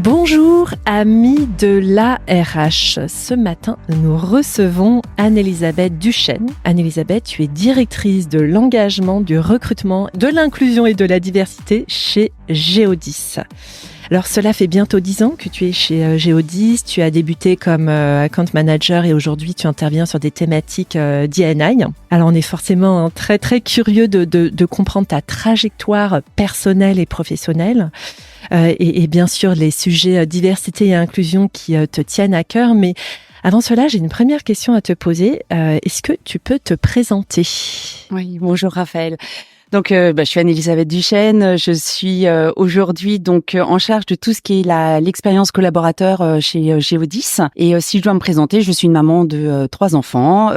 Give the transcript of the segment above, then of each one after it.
Bonjour amis de l'ARH. Ce matin, nous recevons Anne-Elisabeth Duchesne. Anne-Elisabeth, tu es directrice de l'engagement, du recrutement, de l'inclusion et de la diversité chez Geodis. Alors cela fait bientôt 10 ans que tu es chez Geodis, tu as débuté comme account manager et aujourd'hui tu interviens sur des thématiques D&I. Alors on est forcément très très curieux de comprendre ta trajectoire personnelle et professionnelle et bien sûr les sujets diversité et inclusion qui te tiennent à cœur. Mais avant cela, j'ai une première question à te poser. Est-ce que tu peux te présenter ? Oui, bonjour Raphaël. Donc, je suis Anne-Elisabeth Duchesne. Je suis aujourd'hui donc en charge de tout ce qui est l'expérience collaborateur chez Geodis. Et si je dois me présenter, je suis une maman de 3 enfants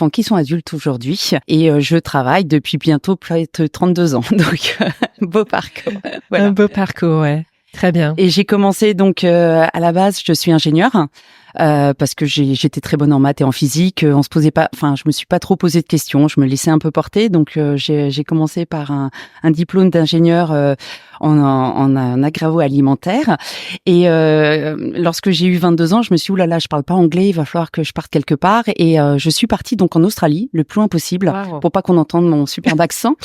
qui sont adultes aujourd'hui. Et je travaille depuis bientôt peut-être 32 ans. Donc, beau parcours. Voilà. Un beau parcours, ouais. Très bien. Et j'ai commencé donc à la base, je suis ingénieure. Parce que j'étais très bonne en maths et en physique, je me suis pas trop posé de questions, je me laissais un peu porter, donc j'ai commencé par un diplôme d'ingénieur en agroalimentaire. Et lorsque j'ai eu 22 ans, je me suis dit oulala, je parle pas anglais, il va falloir que je parte quelque part. Et je suis partie donc en Australie le plus loin possible, pour pas qu'on entende mon superbe accent.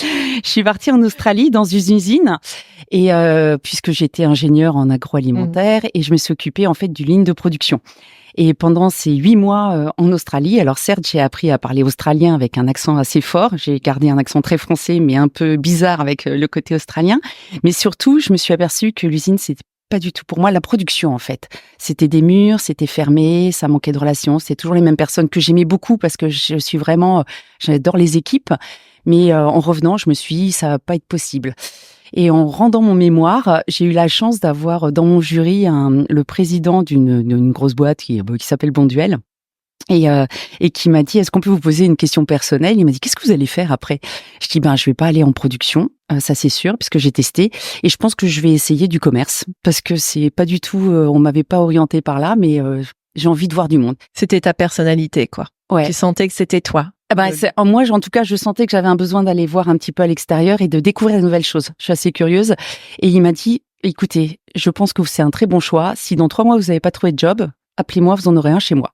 Je suis partie en Australie dans une usine. Et puisque j'étais ingénieure en agroalimentaire, et je me suis occupée en fait d'une ligne de production. Et pendant ces 8 mois en Australie, alors certes, j'ai appris à parler australien avec un accent assez fort. J'ai gardé un accent très français, mais un peu bizarre avec le côté australien. Mais surtout, je me suis aperçue que l'usine, c'était pas du tout pour moi la production en fait. C'était des murs, c'était fermé, ça manquait de relations. C'était toujours les mêmes personnes que j'aimais beaucoup parce que j'adore les équipes. Mais en revenant, je me suis dit, ça va pas être possible. Et en rendant mon mémoire, j'ai eu la chance d'avoir dans mon jury le président d'une grosse boîte qui s'appelle Bonduel et qui m'a dit, est-ce qu'on peut vous poser une question personnelle ? Il m'a dit, qu'est-ce que vous allez faire après ? Je dis, je vais pas aller en production, ça c'est sûr, puisque j'ai testé, et je pense que je vais essayer du commerce, parce que c'est pas du tout, on m'avait pas orienté par là, mais j'ai envie de voir du monde. C'était ta personnalité, quoi. Ouais. Tu sentais que c'était toi. Moi, en tout cas, je sentais que j'avais un besoin d'aller voir un petit peu à l'extérieur et de découvrir de nouvelles choses. Je suis assez curieuse. Et il m'a dit, écoutez, je pense que c'est un très bon choix. Si dans 3 mois, vous n'avez pas trouvé de job, appelez-moi, vous en aurez un chez moi.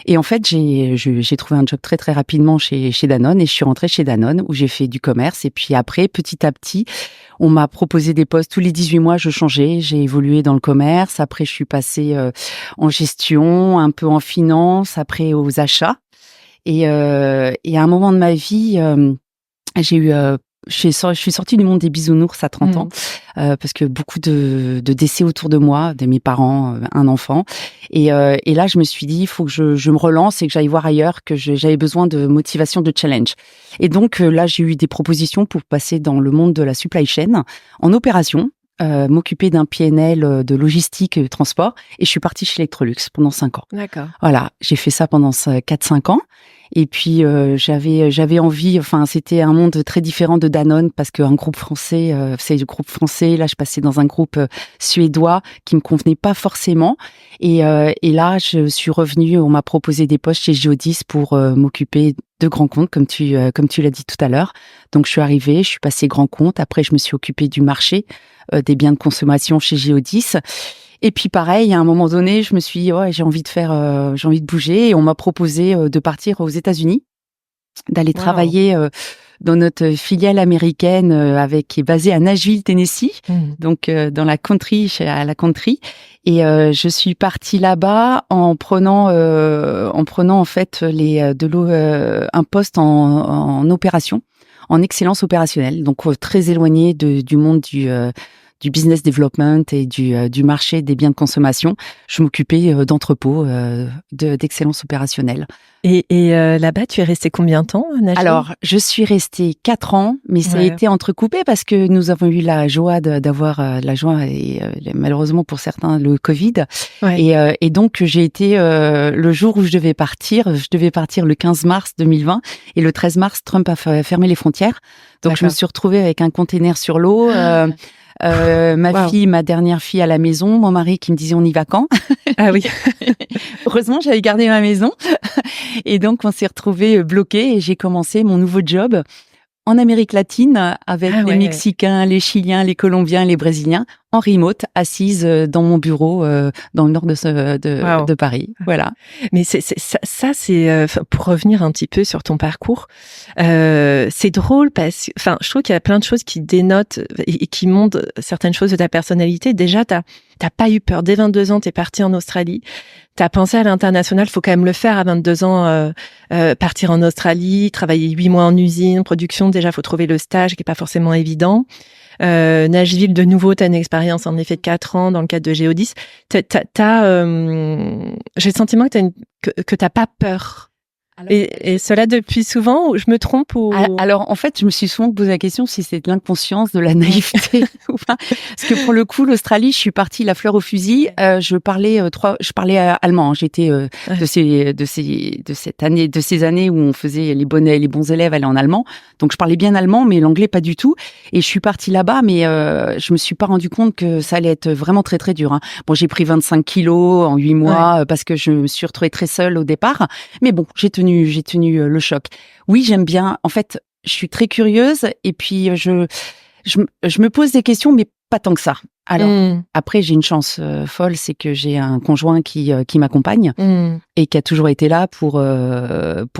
Et en fait, j'ai trouvé un job très, très rapidement chez Danone et je suis rentrée chez Danone où j'ai fait du commerce. Et puis après, petit à petit, on m'a proposé des postes. Tous les 18 mois, je changeais. J'ai évolué dans le commerce. Après, je suis passée en gestion, un peu en finance, après aux achats. Et à un moment de ma vie, je suis sortie du monde des bisounours à 30 ans, parce que beaucoup de décès autour de moi, de mes parents, un enfant. Et là, je me suis dit, il faut que je me relance et que j'aille voir ailleurs, que j'avais besoin de motivation, de challenge. Et donc là, j'ai eu des propositions pour passer dans le monde de la supply chain, en opération, m'occuper d'un PNL de logistique et de transport. Et je suis partie chez Electrolux pendant 5 ans. D'accord. Voilà, j'ai fait ça pendant 4-5 ans. Et puis j'avais envie, c'était un monde très différent de Danone parce qu'un groupe français, c'est le groupe français. Là, je passais dans un groupe suédois qui me convenait pas forcément. Et là, je suis revenue. On m'a proposé des postes chez Geodis pour m'occuper de grands comptes, comme tu l'as dit tout à l'heure. Donc je suis arrivée, je suis passée grand compte. Après, je me suis occupée du marché des biens de consommation chez Geodis. Et puis pareil, à un moment donné, je me suis dit, j'ai envie de bouger. Et on m'a proposé de partir aux États-Unis, d'aller travailler dans notre filiale américaine qui est basée à Nashville, Tennessee, donc dans la country, à la country. Et je suis partie là-bas en prenant en fait un poste en opération, en excellence opérationnelle, donc très éloigné du monde du business development et du marché des biens de consommation. Je m'occupais d'entrepôts d'excellence opérationnelle. Et là-bas, tu es restée combien de temps, Nashville ? Alors, je suis restée 4 ans, mais ça a été entrecoupé parce que nous avons eu la joie et malheureusement pour certains le Covid. Ouais. Et donc j'ai été le jour où je devais partir le 15 mars 2020 et le 13 mars Trump a fermé les frontières. Donc je me suis retrouvée avec un container sur l'eau. Ma dernière fille à la maison, mon mari qui me disait on y va quand ? Ah oui. Heureusement, j'avais gardé ma maison. Et donc, on s'est retrouvés bloqués et j'ai commencé mon nouveau job en Amérique latine avec les Mexicains, les Chiliens, les Colombiens, les Brésiliens en remote, assise dans mon bureau dans le nord de Paris. Voilà. Mais c'est pour revenir un petit peu sur ton parcours, c'est drôle parce que, enfin, je trouve qu'il y a plein de choses qui dénotent et qui montrent certaines choses de ta personnalité. Déjà, t'as pas eu peur. Dès 22 ans, t'es partie en Australie. T'as pensé à l'international. Faut quand même le faire à 22 ans. Partir en Australie, travailler 8 mois en usine, production. Déjà, faut trouver le stage qui est pas forcément évident. Nashville, de nouveau, t'as une expérience en effet de 4 ans dans le cadre de Géodis. J'ai le sentiment que t'as pas peur. Et cela depuis souvent, ou je me trompe ou... Alors, en fait, je me suis souvent posé la question si c'est de l'inconscience, de la naïveté ou pas. Parce que pour le coup, l'Australie, je suis partie la fleur au fusil. Je parlais allemand. J'étais de ces années où on faisait les bons élèves allaient en allemand. Donc, je parlais bien allemand, mais l'anglais pas du tout. Et je suis partie là-bas, mais je me suis pas rendu compte que ça allait être vraiment très très dur. Bon, j'ai pris 25 kilos en 8 mois parce que je me suis retrouvée très seule au départ. Mais bon, j'ai tenu le choc. Oui, j'aime bien. En fait, je suis très curieuse et puis je me pose des questions, mais pas tant que ça. Alors, après, j'ai une chance folle, c'est que j'ai un conjoint qui m'accompagne et qui a toujours été là pour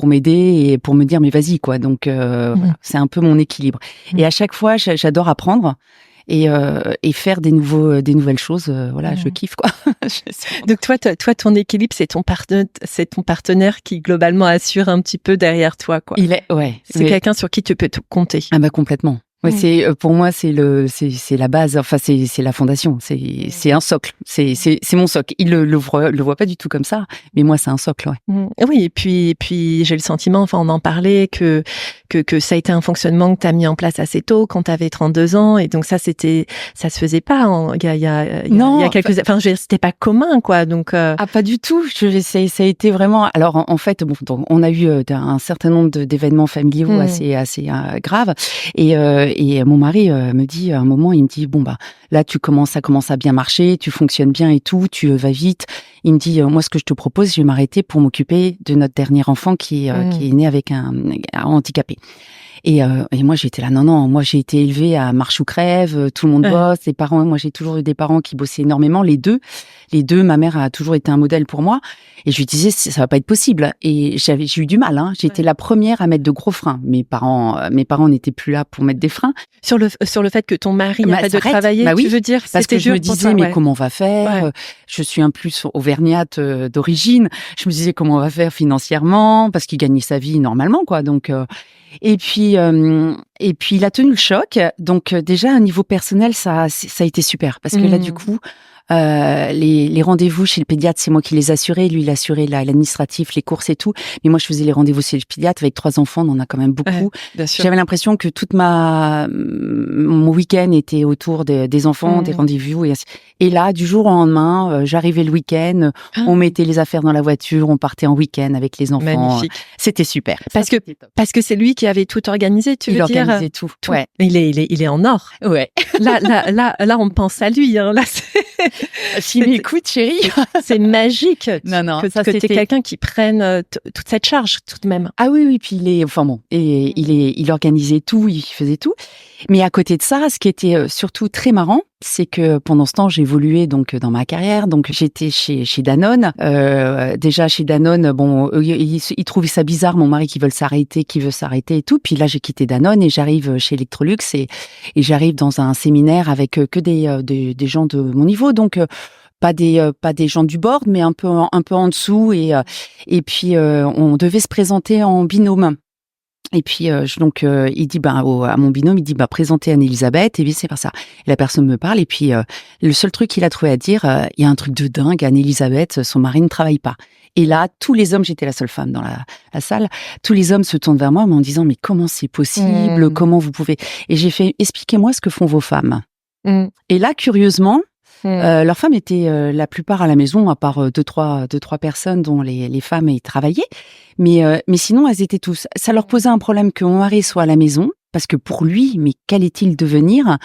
m'aider et pour me dire mais vas-y quoi. Donc, voilà, c'est un peu mon équilibre. Et à chaque fois, j'adore apprendre. Et faire des nouvelles choses, voilà, je kiffe quoi. Donc toi, ton équilibre, c'est ton partenaire qui globalement assure un petit peu derrière toi, quoi. C'est quelqu'un sur qui tu peux compter. Ah bah complètement. Ouais, c'est pour moi c'est la base, enfin c'est la fondation, c'est un socle, c'est mon socle. Il le voit pas du tout comme ça, mais moi c'est un socle, ouais. Oui, et puis j'ai le sentiment, enfin on en parlait que ça a été un fonctionnement que tu as mis en place assez tôt quand tu avais 32 ans et donc ça se faisait pas il y a quelques c'était pas commun quoi. Donc pas du tout, ça a été vraiment alors en fait bon on a eu un certain nombre d'événements familiaux assez graves et mon mari me dit à un moment, il me dit bon bah là ça commence à bien marcher, tu fonctionnes bien et tout, tu vas vite. Il me dit moi ce que je te propose, je vais m'arrêter pour m'occuper de notre dernier enfant qui est né avec un handicapé. Et moi j'étais là non moi j'ai été élevée à marche ou crève, tout le monde bosse, les parents, moi j'ai toujours eu des parents qui bossaient énormément, les deux, ma mère a toujours été un modèle pour moi et je lui disais ça va pas être possible et j'ai eu du mal j'étais la première à mettre de gros freins. Mes parents n'étaient plus là pour mettre des freins sur le fait que ton mari arrête de travailler, oui, tu veux dire parce que je me disais mais comment on va faire, je suis un plus auvergnate d'origine, je me disais comment on va faire financièrement parce qu'il gagnait sa vie normalement quoi, donc et puis il a tenu le choc. Donc déjà à un niveau personnel, ça a été super parce que là du coup les rendez-vous chez le pédiatre, c'est moi qui les assurais. Lui, il assurait l'administratif, les courses et tout. Mais moi, je faisais les rendez-vous chez le pédiatre avec 3 enfants. On en a quand même beaucoup. J'avais l'impression que mon week-end était autour des enfants, des rendez-vous. Et là, du jour au lendemain, j'arrivais le week-end, on mettait les affaires dans la voiture, on partait en week-end avec les enfants. Magnifique. C'était super. Parce que c'est lui qui avait tout organisé, tu veux dire. Il organisait tout. Ouais. Il est en or. Ouais. Là, on pense à lui. Là, si m'écoute, chérie. C'est magique. Non. Que t'es quelqu'un qui prenne toute cette charge, tout de même. Ah oui, puis il organisait tout, il faisait tout. Mais à côté de ça, ce qui était surtout très marrant, c'est que pendant ce temps, j'évoluais donc dans ma carrière. Donc j'étais chez Danone. Déjà chez Danone, bon, ils trouvaient ça bizarre, mon mari qui veut s'arrêter et tout. Puis là, j'ai quitté Danone et j'arrive chez Electrolux et j'arrive dans un séminaire avec que des gens de mon niveau. Donc pas des gens du board, mais un peu en dessous. Et puis on devait se présenter en binôme. Et puis il dit à mon binôme, il dit présentez Anne-Elisabeth et vice versa. Et la personne me parle et puis le seul truc qu'il a trouvé à dire, il y a un truc de dingue, Anne-Elisabeth, son mari ne travaille pas. Et là, tous les hommes, j'étais la seule femme dans la salle, tous les hommes se tournent vers moi en me disant mais comment c'est possible, comment vous pouvez. Et j'ai fait expliquez-moi ce que font vos femmes. Et là, curieusement, leurs femmes étaient la plupart à la maison, à part deux, trois personnes dont les femmes y travaillaient. Mais sinon, elles étaient tous. Ça leur posait un problème que mon mari soit à la maison, parce que pour lui, mais qu'allait-il devenir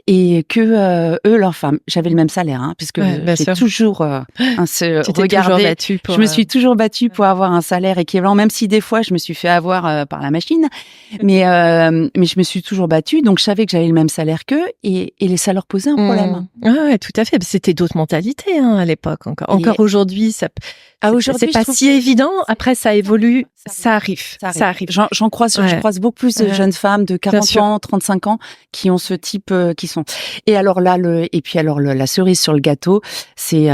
et que eux, leurs femmes, j'avais le même salaire, hein, puisque j'ai toujours regardé. Je me suis toujours battue pour avoir un salaire équivalent, même si des fois je me suis fait avoir par la machine, mais je me suis toujours battue, donc je savais que j'avais le même salaire qu'eux, et ça leur posait un problème. Ouais, tout à fait. C'était d'autres mentalités à l'époque encore. Encore aujourd'hui, c'est pas si évident. Après, ça évolue, ça arrive. J'en croise, je croise beaucoup plus de jeunes femmes de 40 ans, 35 ans qui ont ce type, qui sont. Et alors là, la cerise sur le gâteau, c'est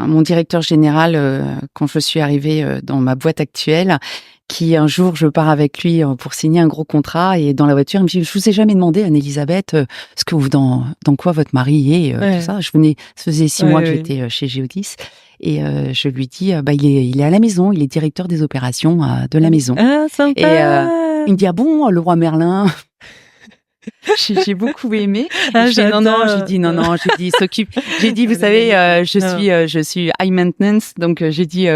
mon directeur général quand je suis arrivée dans ma boîte actuelle, qui un jour je pars avec lui pour signer un gros contrat, et dans la voiture il me dit: je vous ai jamais demandé, Anne-Elisabeth, ce que vous dans quoi votre mari est, tout ça. Ça faisait 6 mois que j'étais chez Géodis, et je lui dis il est à la maison, il est directeur des opérations de la maison. Ah, sympa. Et il me dit: ah bon, le roi Merlin. J'ai beaucoup aimé. J'ai dit non, il s'occupe. J'ai dit, vous savez, je suis high maintenance, donc j'ai dit,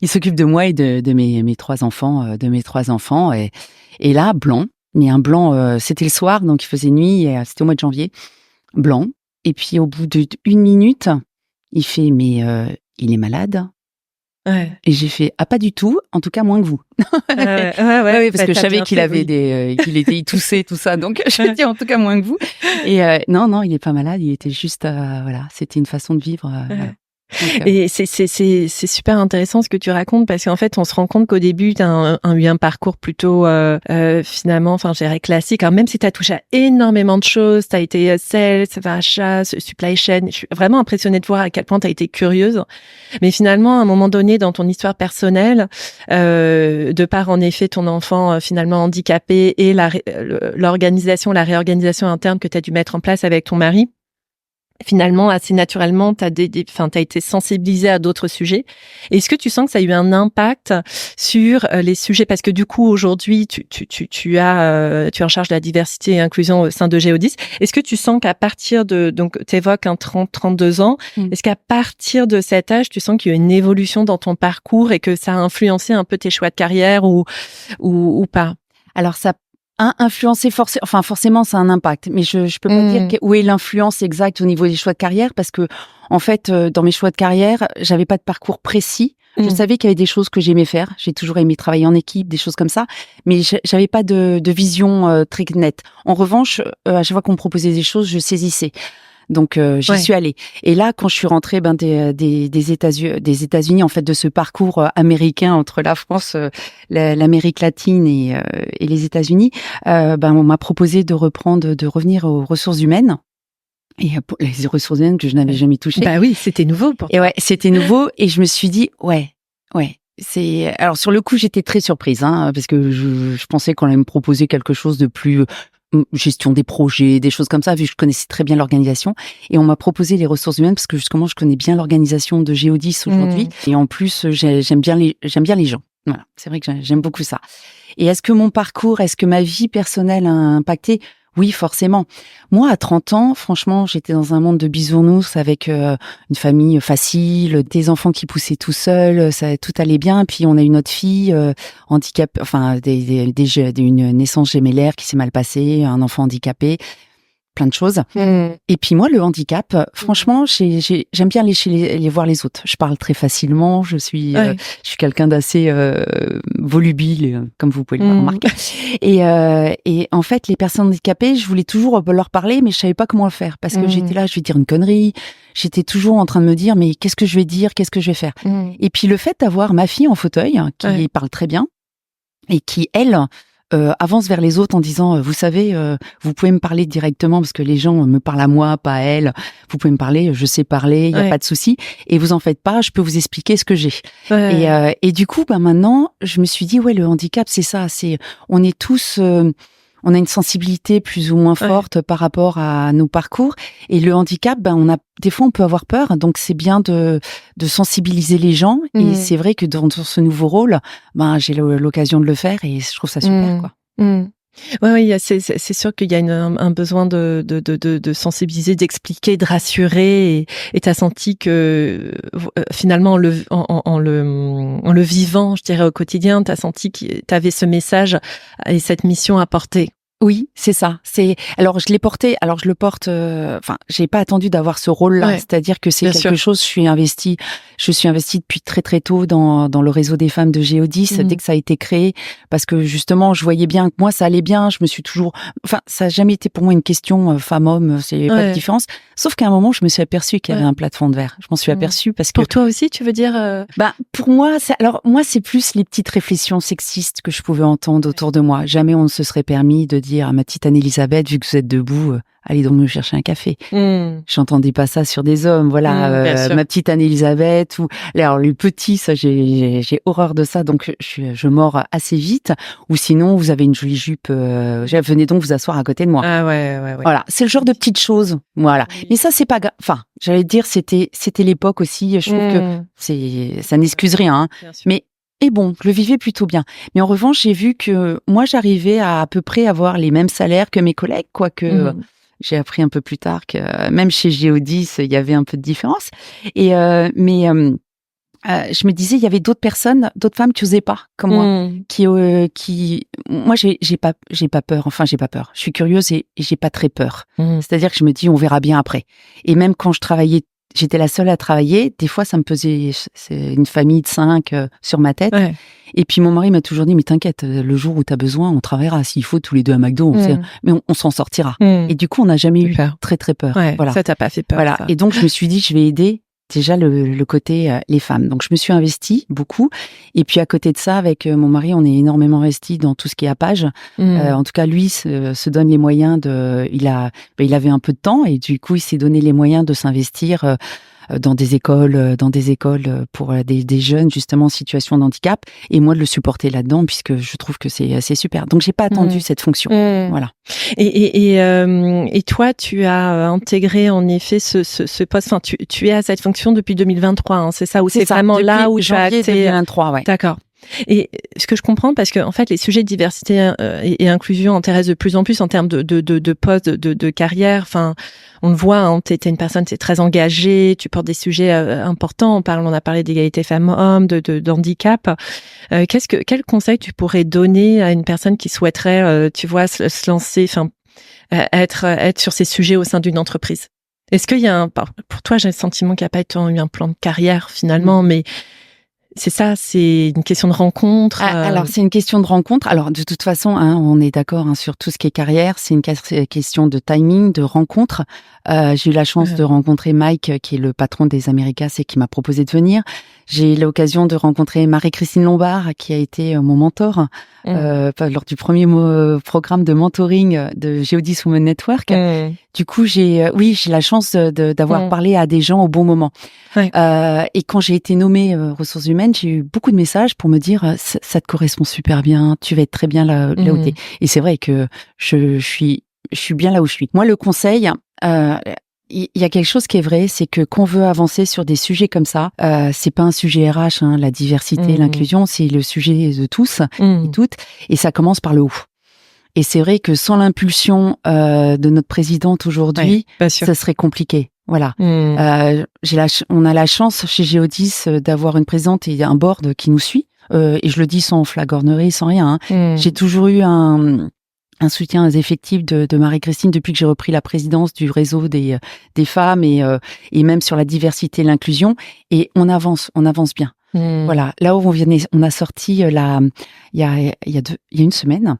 il s'occupe de moi et de mes 3 enfants, et là, blanc, mais un blanc, c'était le soir, donc il faisait nuit, et c'était au mois de janvier, blanc. Et puis au bout d'1 minute, il fait: mais il est malade? Ouais. Et j'ai fait: ah, pas du tout, en tout cas moins que vous. Ouais, parce que je savais qu'il avait il toussait, tout ça, donc je me dis en tout cas moins que vous. Et non, il est pas malade, il était juste voilà, c'était une façon de vivre. Et c'est super intéressant ce que tu racontes, parce qu'en fait on se rend compte qu'au début tu as eu un parcours plutôt finalement, enfin je dirais classique, hein, même si tu as touché à énormément de choses, tu as été sales, achat, supply chain. Je suis vraiment impressionnée de voir à quel point tu as été curieuse, mais finalement à un moment donné dans ton histoire personnelle, de par en effet ton enfant finalement handicapé et la réorganisation interne que tu as dû mettre en place avec ton mari, finalement, assez naturellement, t'as été sensibilisé à d'autres sujets. Est-ce que tu sens que ça a eu un impact sur les sujets? Parce que du coup, aujourd'hui, tu es en charge de la diversité et inclusion au sein de Géodis. Est-ce que tu sens qu'à partir donc, t'évoques 32 ans, est-ce qu'à partir de cet âge, tu sens qu'il y a une évolution dans ton parcours et que ça a influencé un peu tes choix de carrière ou pas? Alors, ça influencer forcément ça a un impact, mais je peux pas dire où est l'influence exacte au niveau des choix de carrière, parce que en fait dans mes choix de carrière, j'avais pas de parcours précis. Je savais qu'il y avait des choses que j'aimais faire, j'ai toujours aimé travailler en équipe, des choses comme ça, mais j'avais pas de vision très nette. En revanche, à chaque fois qu'on me proposait des choses, je saisissais. Donc j'y suis allée. Et là, quand je suis rentrée des États-Unis, en fait, de ce parcours américain entre la France, l'Amérique latine et les États-Unis, on m'a proposé de revenir aux ressources humaines. Et pour les ressources humaines que je n'avais jamais touchées. Bah oui, c'était nouveau pour toi. Et ouais, c'était nouveau, et je me suis dit ouais. Alors sur le coup, j'étais très surprise, hein, parce que je pensais qu'on allait me proposer quelque chose de plus gestion des projets, des choses comme ça, vu que je connaissais très bien l'organisation. Et on m'a proposé les ressources humaines parce que justement, je connais bien l'organisation de Géodis aujourd'hui. Et en plus, j'aime bien les gens. Voilà, c'est vrai que j'aime beaucoup ça. Et est-ce que ma vie personnelle a impacté? Oui, forcément. Moi, à 30 ans, franchement, j'étais dans un monde de bisounours avec une famille facile, des enfants qui poussaient tout seuls, tout allait bien. Puis on a une autre fille handicapée, enfin une naissance gémellaire qui s'est mal passée, un enfant handicapé, plein de choses. Et puis moi, le handicap, franchement, j'aime bien aller voir les autres. Je parle très facilement, je suis quelqu'un d'assez volubile, comme vous pouvez le remarquer. Et en fait, les personnes handicapées, je voulais toujours leur parler, mais je savais pas comment le faire, parce que j'étais là, je vais dire une connerie. J'étais toujours en train de me dire, mais qu'est-ce que je vais dire, qu'est-ce que je vais faire. Et puis le fait d'avoir ma fille en fauteuil, qui parle très bien, et qui, elle, avance vers les autres en disant, vous savez, vous pouvez me parler directement, parce que les gens me parlent à moi, pas à elle. Vous pouvez me parler, je sais parler, il y a pas de souci. Et vous en faites pas, je peux vous expliquer ce que j'ai. Et du coup, maintenant, je me suis dit, le handicap, c'est ça. On est tous, on a une sensibilité plus ou moins forte par rapport à nos parcours. Et le handicap, des fois, on peut avoir peur. Donc, c'est bien de sensibiliser les gens. Et c'est vrai que dans ce nouveau rôle, j'ai l'occasion de le faire, et je trouve ça super, quoi. Oui, c'est sûr qu'il y a un besoin de sensibiliser, d'expliquer, de rassurer, et t'as senti que finalement en le vivant, je dirais au quotidien, t'as senti que t'avais ce message et cette mission à porter. Oui, c'est ça. Alors je l'ai porté. Alors je le porte. Enfin, j'ai pas attendu d'avoir ce rôle-là. Ouais, C'est-à-dire que c'est bien quelque sûr. chose. Je suis investie depuis très très tôt dans le réseau des femmes de Géodis dès que ça a été créé, parce que justement je voyais bien que moi ça allait bien. Je me suis toujours. Enfin, ça a jamais été pour moi une question femme-homme. C'est pas de Ouais, différence. Sauf qu'à un moment je me suis aperçue qu'il y ouais. avait un plafond de verre. Je m'en suis aperçue parce que. Pour toi aussi, tu veux dire Ben, pour moi, alors moi, c'est plus les petites réflexions sexistes que je pouvais entendre autour de moi. Jamais on ne se serait permis de dire à ma petite Anne-Elisabeth, vu que vous êtes debout, allez donc me chercher un café. J'entendais pas ça sur des hommes. Voilà, bien sûr. ma petite Anne-Elisabeth ou alors les petits, ça j'ai horreur de ça, donc je mords assez vite. Ou sinon, vous avez une jolie jupe, venez donc vous asseoir à côté de moi. Ah ouais. Voilà, c'est le genre de petites choses. Voilà. Oui. Mais ça, c'est pas grave. Enfin, j'allais dire, c'était l'époque aussi. Je trouve que ça n'excuse rien. Hein. Bien sûr. Mais et bon, je le vivais plutôt bien. Mais en revanche, j'ai vu que moi, j'arrivais à peu près avoir les mêmes salaires que mes collègues, quoique j'ai appris un peu plus tard que même chez Géodis, il y avait un peu de différence. Et je me disais, il y avait d'autres personnes, d'autres femmes qui osaient pas, comme moi, moi, j'ai pas peur. Enfin, j'ai pas peur. Je suis curieuse et j'ai pas très peur. C'est-à-dire que je me dis, on verra bien après. Et même quand je travaillais, j'étais la seule à travailler. Des fois, ça me pesait. C'est une famille de 5 sur ma tête. Ouais. Et puis mon mari m'a toujours dit, mais t'inquiète, le jour où t'as besoin, on travaillera. S'il faut, tous les deux à McDo, mais on s'en sortira. Et du coup, on n'a jamais eu très très peur. Ouais, voilà. Ça t'a pas fait peur. Voilà. Ça. Et donc, je me suis dit, je vais aider. Déjà le côté les femmes. Donc je me suis investie beaucoup. Et puis à côté de ça, avec mon mari, on est énormément investi dans tout ce qui est appage. En tout cas, lui se donne les moyens de. Il avait un peu de temps et du coup, il s'est donné les moyens de s'investir dans des écoles pour des jeunes justement en situation de handicap. Et moi de le supporter là-dedans puisque je trouve que c'est super. Donc j'ai pas attendu cette fonction. Voilà. Et toi, tu as intégré en effet ce poste. Enfin, tu es à cette fonction depuis 2023, hein, c'est ça, ou c'est vraiment là où tu as été 2023, ouais. D'accord. Et ce que je comprends, parce que en fait, les sujets de diversité et inclusion intéressent de plus en plus en termes de postes, de carrière. Enfin, on le voit, hein, t'es une personne, t'es très engagée, tu portes des sujets importants. On a parlé d'égalité femmes-hommes, d'handicap. Quel conseil tu pourrais donner à une personne qui souhaiterait, tu vois, se lancer, enfin, être sur ces sujets au sein d'une entreprise? Est-ce qu'il y a pour toi, j'ai le sentiment qu'il n'y a pas eu un plan de carrière finalement, mais c'est ça, c'est une question de rencontre. Alors, c'est une question de rencontre. Alors, de toute façon, hein, on est d'accord sur tout ce qui est carrière. C'est une question de timing, de rencontre. J'ai eu la chance de rencontrer Mike, qui est le patron des Americas et qui m'a proposé de venir. J'ai eu l'occasion de rencontrer Marie-Christine Lombard, qui a été mon mentor lors du premier programme de mentoring de Géodis Women Network. Du coup, j'ai la chance d'avoir parlé à des gens au bon moment. Ouais. Et quand j'ai été nommée ressources humaines, j'ai eu beaucoup de messages pour me dire ça te correspond super bien, tu vas être très bien là où t'es. Et c'est vrai que je suis bien là où je suis. Moi, le conseil, il y a quelque chose qui est vrai, c'est que qu'on veut avancer sur des sujets comme ça, c'est pas un sujet RH, hein, la diversité, l'inclusion, c'est le sujet de tous et toutes, et ça commence par le haut. Et c'est vrai que sans l'impulsion de notre présidente aujourd'hui, ça serait compliqué. Voilà. On a la chance chez Géodis d'avoir une présidente et un board qui nous suit. Et je le dis sans flagornerie, sans rien. Hein. J'ai toujours eu un soutien effectif de Marie-Christine depuis que j'ai repris la présidence du réseau des femmes et même sur la diversité et l'inclusion. Et on avance bien. Voilà, là où on a sorti il y a une semaine,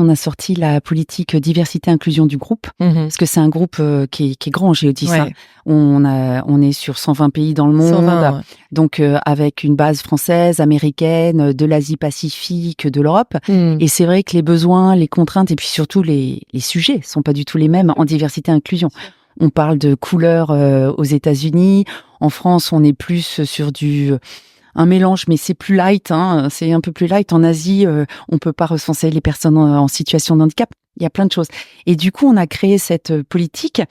on a sorti la politique diversité inclusion du groupe parce que c'est un groupe qui est grand, Géodis. Ouais. Hein. On est sur 120 pays dans le monde, 120, ouais. Donc avec une base française, américaine, de l'Asie-Pacifique, de l'Europe. Et c'est vrai que les besoins, les contraintes et puis surtout les sujets sont pas du tout les mêmes en diversité inclusion. On parle de couleurs aux États-Unis. En France, on est plus sur un mélange, mais c'est plus light. Hein, c'est un peu plus light. En Asie, on peut pas recenser les personnes en situation de handicap. Il y a plein de choses. Et du coup, on a créé cette politique.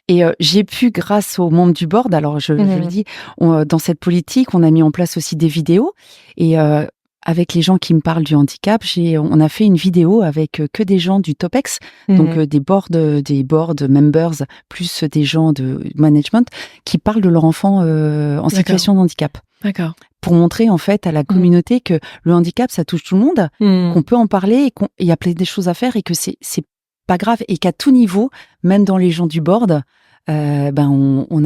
Et j'ai pu, grâce aux membres du board, alors je le dis, dans cette politique, on a mis en place aussi des vidéos. Et avec les gens qui me parlent du handicap, on a fait une vidéo avec que des gens du Topex, donc des board members, plus des gens de management qui parlent de leur enfant en situation de handicap. D'accord. Pour montrer en fait à la communauté que le handicap, ça touche tout le monde, qu'on peut en parler et qu'il y a plein de choses à faire et que c'est pas grave et qu'à tout niveau, même dans les gens du board, on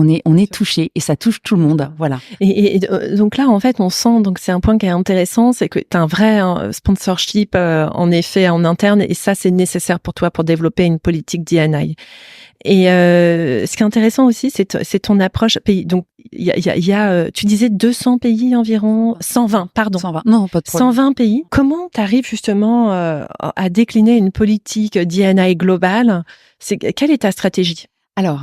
est touché et ça touche tout le monde, voilà. Et donc là, en fait, on sent, donc c'est un point qui est intéressant, c'est que tu as un vrai sponsorship en effet en interne et ça, c'est nécessaire pour toi pour développer une politique D&I. Et ce qui est intéressant aussi, c'est ton approche pays. Donc il y a tu disais 200 pays environ, 120, pardon. 120. Non, pas de problème. 120 pays. Comment tu arrives justement à décliner une politique D&I globale? Quelle est ta stratégie? Alors,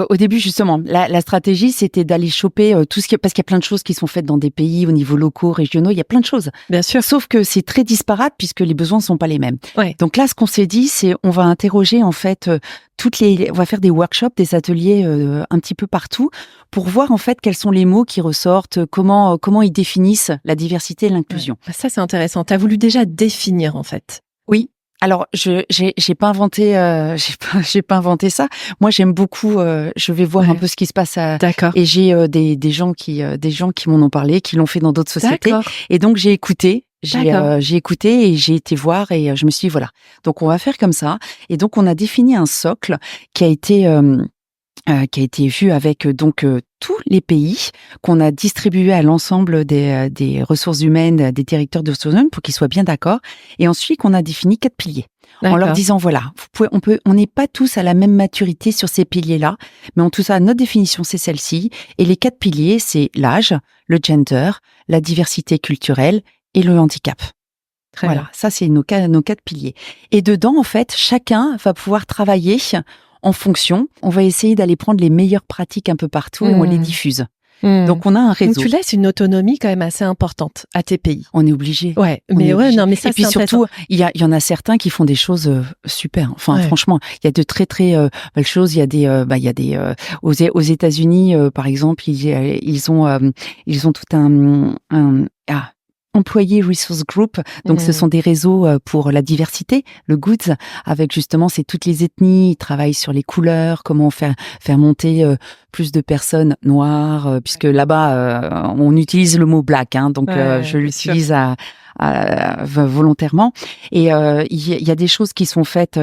au début, justement, la stratégie, c'était d'aller choper tout ce parce qu'il y a plein de choses qui sont faites dans des pays au niveau locaux, régionaux, il y a plein de choses. Bien sûr. Sauf que c'est très disparate puisque les besoins sont pas les mêmes. Ouais. Donc là, ce qu'on s'est dit, c'est on va interroger en fait on va faire des workshops, des ateliers un petit peu partout pour voir en fait quels sont les mots qui ressortent, comment ils définissent la diversité et l'inclusion. Ouais. Ça, c'est intéressant. Tu as voulu déjà définir en fait. Oui. Alors, j'ai pas inventé, j'ai pas inventé ça. Moi, j'aime beaucoup. Je vais voir un peu ce qui se passe. D'accord. Et j'ai des gens qui m'en ont parlé, qui l'ont fait dans d'autres sociétés. D'accord. Et donc j'ai écouté. J'ai écouté et j'ai été voir et je me suis dit, voilà. Donc on va faire comme ça. Et donc on a défini un socle qui a été vu avec tous les pays qu'on a distribué à l'ensemble des ressources humaines, des directeurs de ressources humaines pour qu'ils soient bien d'accord. Et ensuite, qu'on a défini 4 piliers. D'accord. En leur disant, voilà, on n'est pas tous à la même maturité sur ces piliers-là, mais en tout ça, notre définition, c'est celle-ci. Et les 4 piliers, c'est l'âge, le gender, la diversité culturelle et le handicap. Très voilà, bien. ça, c'est nos 4 piliers. Et dedans, en fait, chacun va pouvoir travailler en fonction. On va essayer d'aller prendre les meilleures pratiques un peu partout et on les diffuse. Donc, on a un réseau. Donc, tu laisses une autonomie quand même assez importante à tes pays. On est obligé. Ouais, mais ouais, non, mais ça, et puis c'est surtout, il y en a certains qui font des choses super. Enfin, franchement, il y a de très très belles choses. Il y a des, aux États-Unis, par exemple, ils ont tout un Employee Resource Group, donc ce sont des réseaux pour la diversité, le Goods, avec justement c'est toutes les ethnies, ils travaillent sur les couleurs, comment faire monter plus de personnes noires, puisque là-bas on utilise le mot black, donc je l'utilise volontairement. Et il y a des choses qui sont faites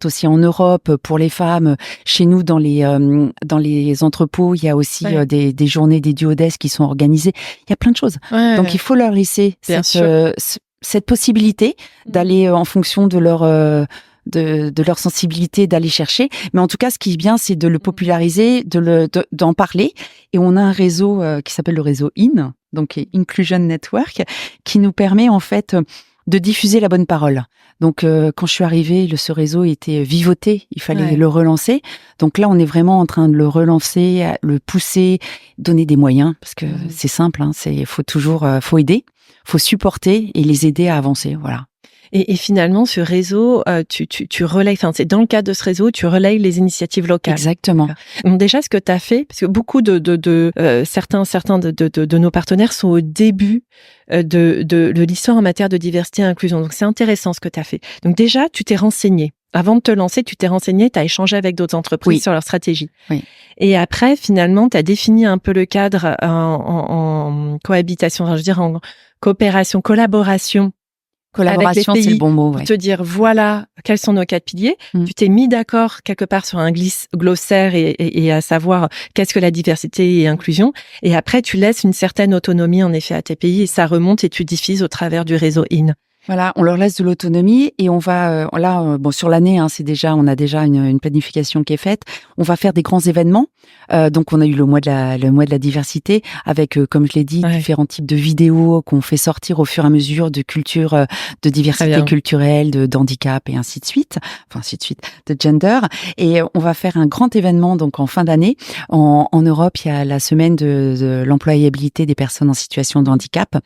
aussi en Europe pour les femmes. Chez nous, dans les entrepôts, il y a aussi des journées des duodesses qui sont organisées. Il y a plein de choses. Donc il faut leur laisser cette possibilité d'aller en fonction de leur sensibilité, d'aller chercher. Mais en tout cas, ce qui est bien, c'est de le populariser, d'en parler. Et on a un réseau qui s'appelle le réseau IN, donc Inclusion Network, qui nous permet en fait de diffuser la bonne parole. Donc quand je suis arrivée, ce réseau était vivoté, il fallait le relancer. Donc là, on est vraiment en train de le relancer, le pousser, donner des moyens, parce que c'est simple, faut aider, faut supporter et les aider à avancer, voilà. Et finalement, ce réseau, tu relayes, enfin, c'est dans le cadre de ce réseau, tu relayes les initiatives locales. Exactement. Donc déjà, ce que tu as fait, parce que beaucoup certains de nos partenaires sont au début de l'histoire en matière de diversité et inclusion. Donc c'est intéressant ce que tu as fait. Donc déjà, tu t'es renseigné. Avant de te lancer, tu t'es renseigné, tu as échangé avec d'autres entreprises sur leur stratégie. Oui. Et après, finalement, tu as défini un peu le cadre en cohabitation, enfin, je veux dire en collaboration, c'est le bon mot. Pour te dire, voilà, quels sont nos 4 piliers. Tu t'es mis d'accord quelque part sur un glossaire et à savoir qu'est-ce que la diversité et inclusion. Et après, tu laisses une certaine autonomie, en effet, à tes pays et ça remonte et tu diffuses au travers du réseau IN. Voilà, on leur laisse de l'autonomie et on va sur l'année, on a déjà une planification qui est faite. On va faire des grands événements. Donc on a eu le mois de la diversité avec, comme je l'ai dit, différents types de vidéos qu'on fait sortir au fur et à mesure de culture, de diversité culturelle, d'handicap et ainsi de suite, de gender. Et on va faire un grand événement donc en fin d'année. En Europe, il y a la semaine de l'employabilité des personnes en situation de handicap.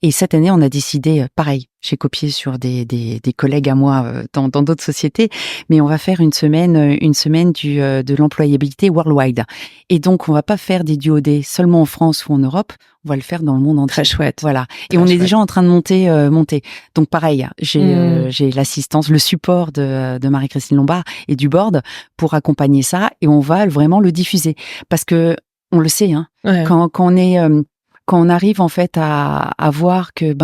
Et cette année, on a décidé, pareil. J'ai copié sur des collègues à moi dans d'autres sociétés, mais on va faire une semaine de l'employabilité worldwide. Et donc, on va pas faire des duodés seulement en France ou en Europe, on va le faire dans le monde entier. Très chouette. Voilà. Et on est déjà en train de monter. Donc, pareil, j'ai l'assistance, le support de Marie-Christine Lombard et du board pour accompagner ça et on va vraiment le diffuser. Parce que on le sait, hein. Ouais. Quand on arrive en fait à voir que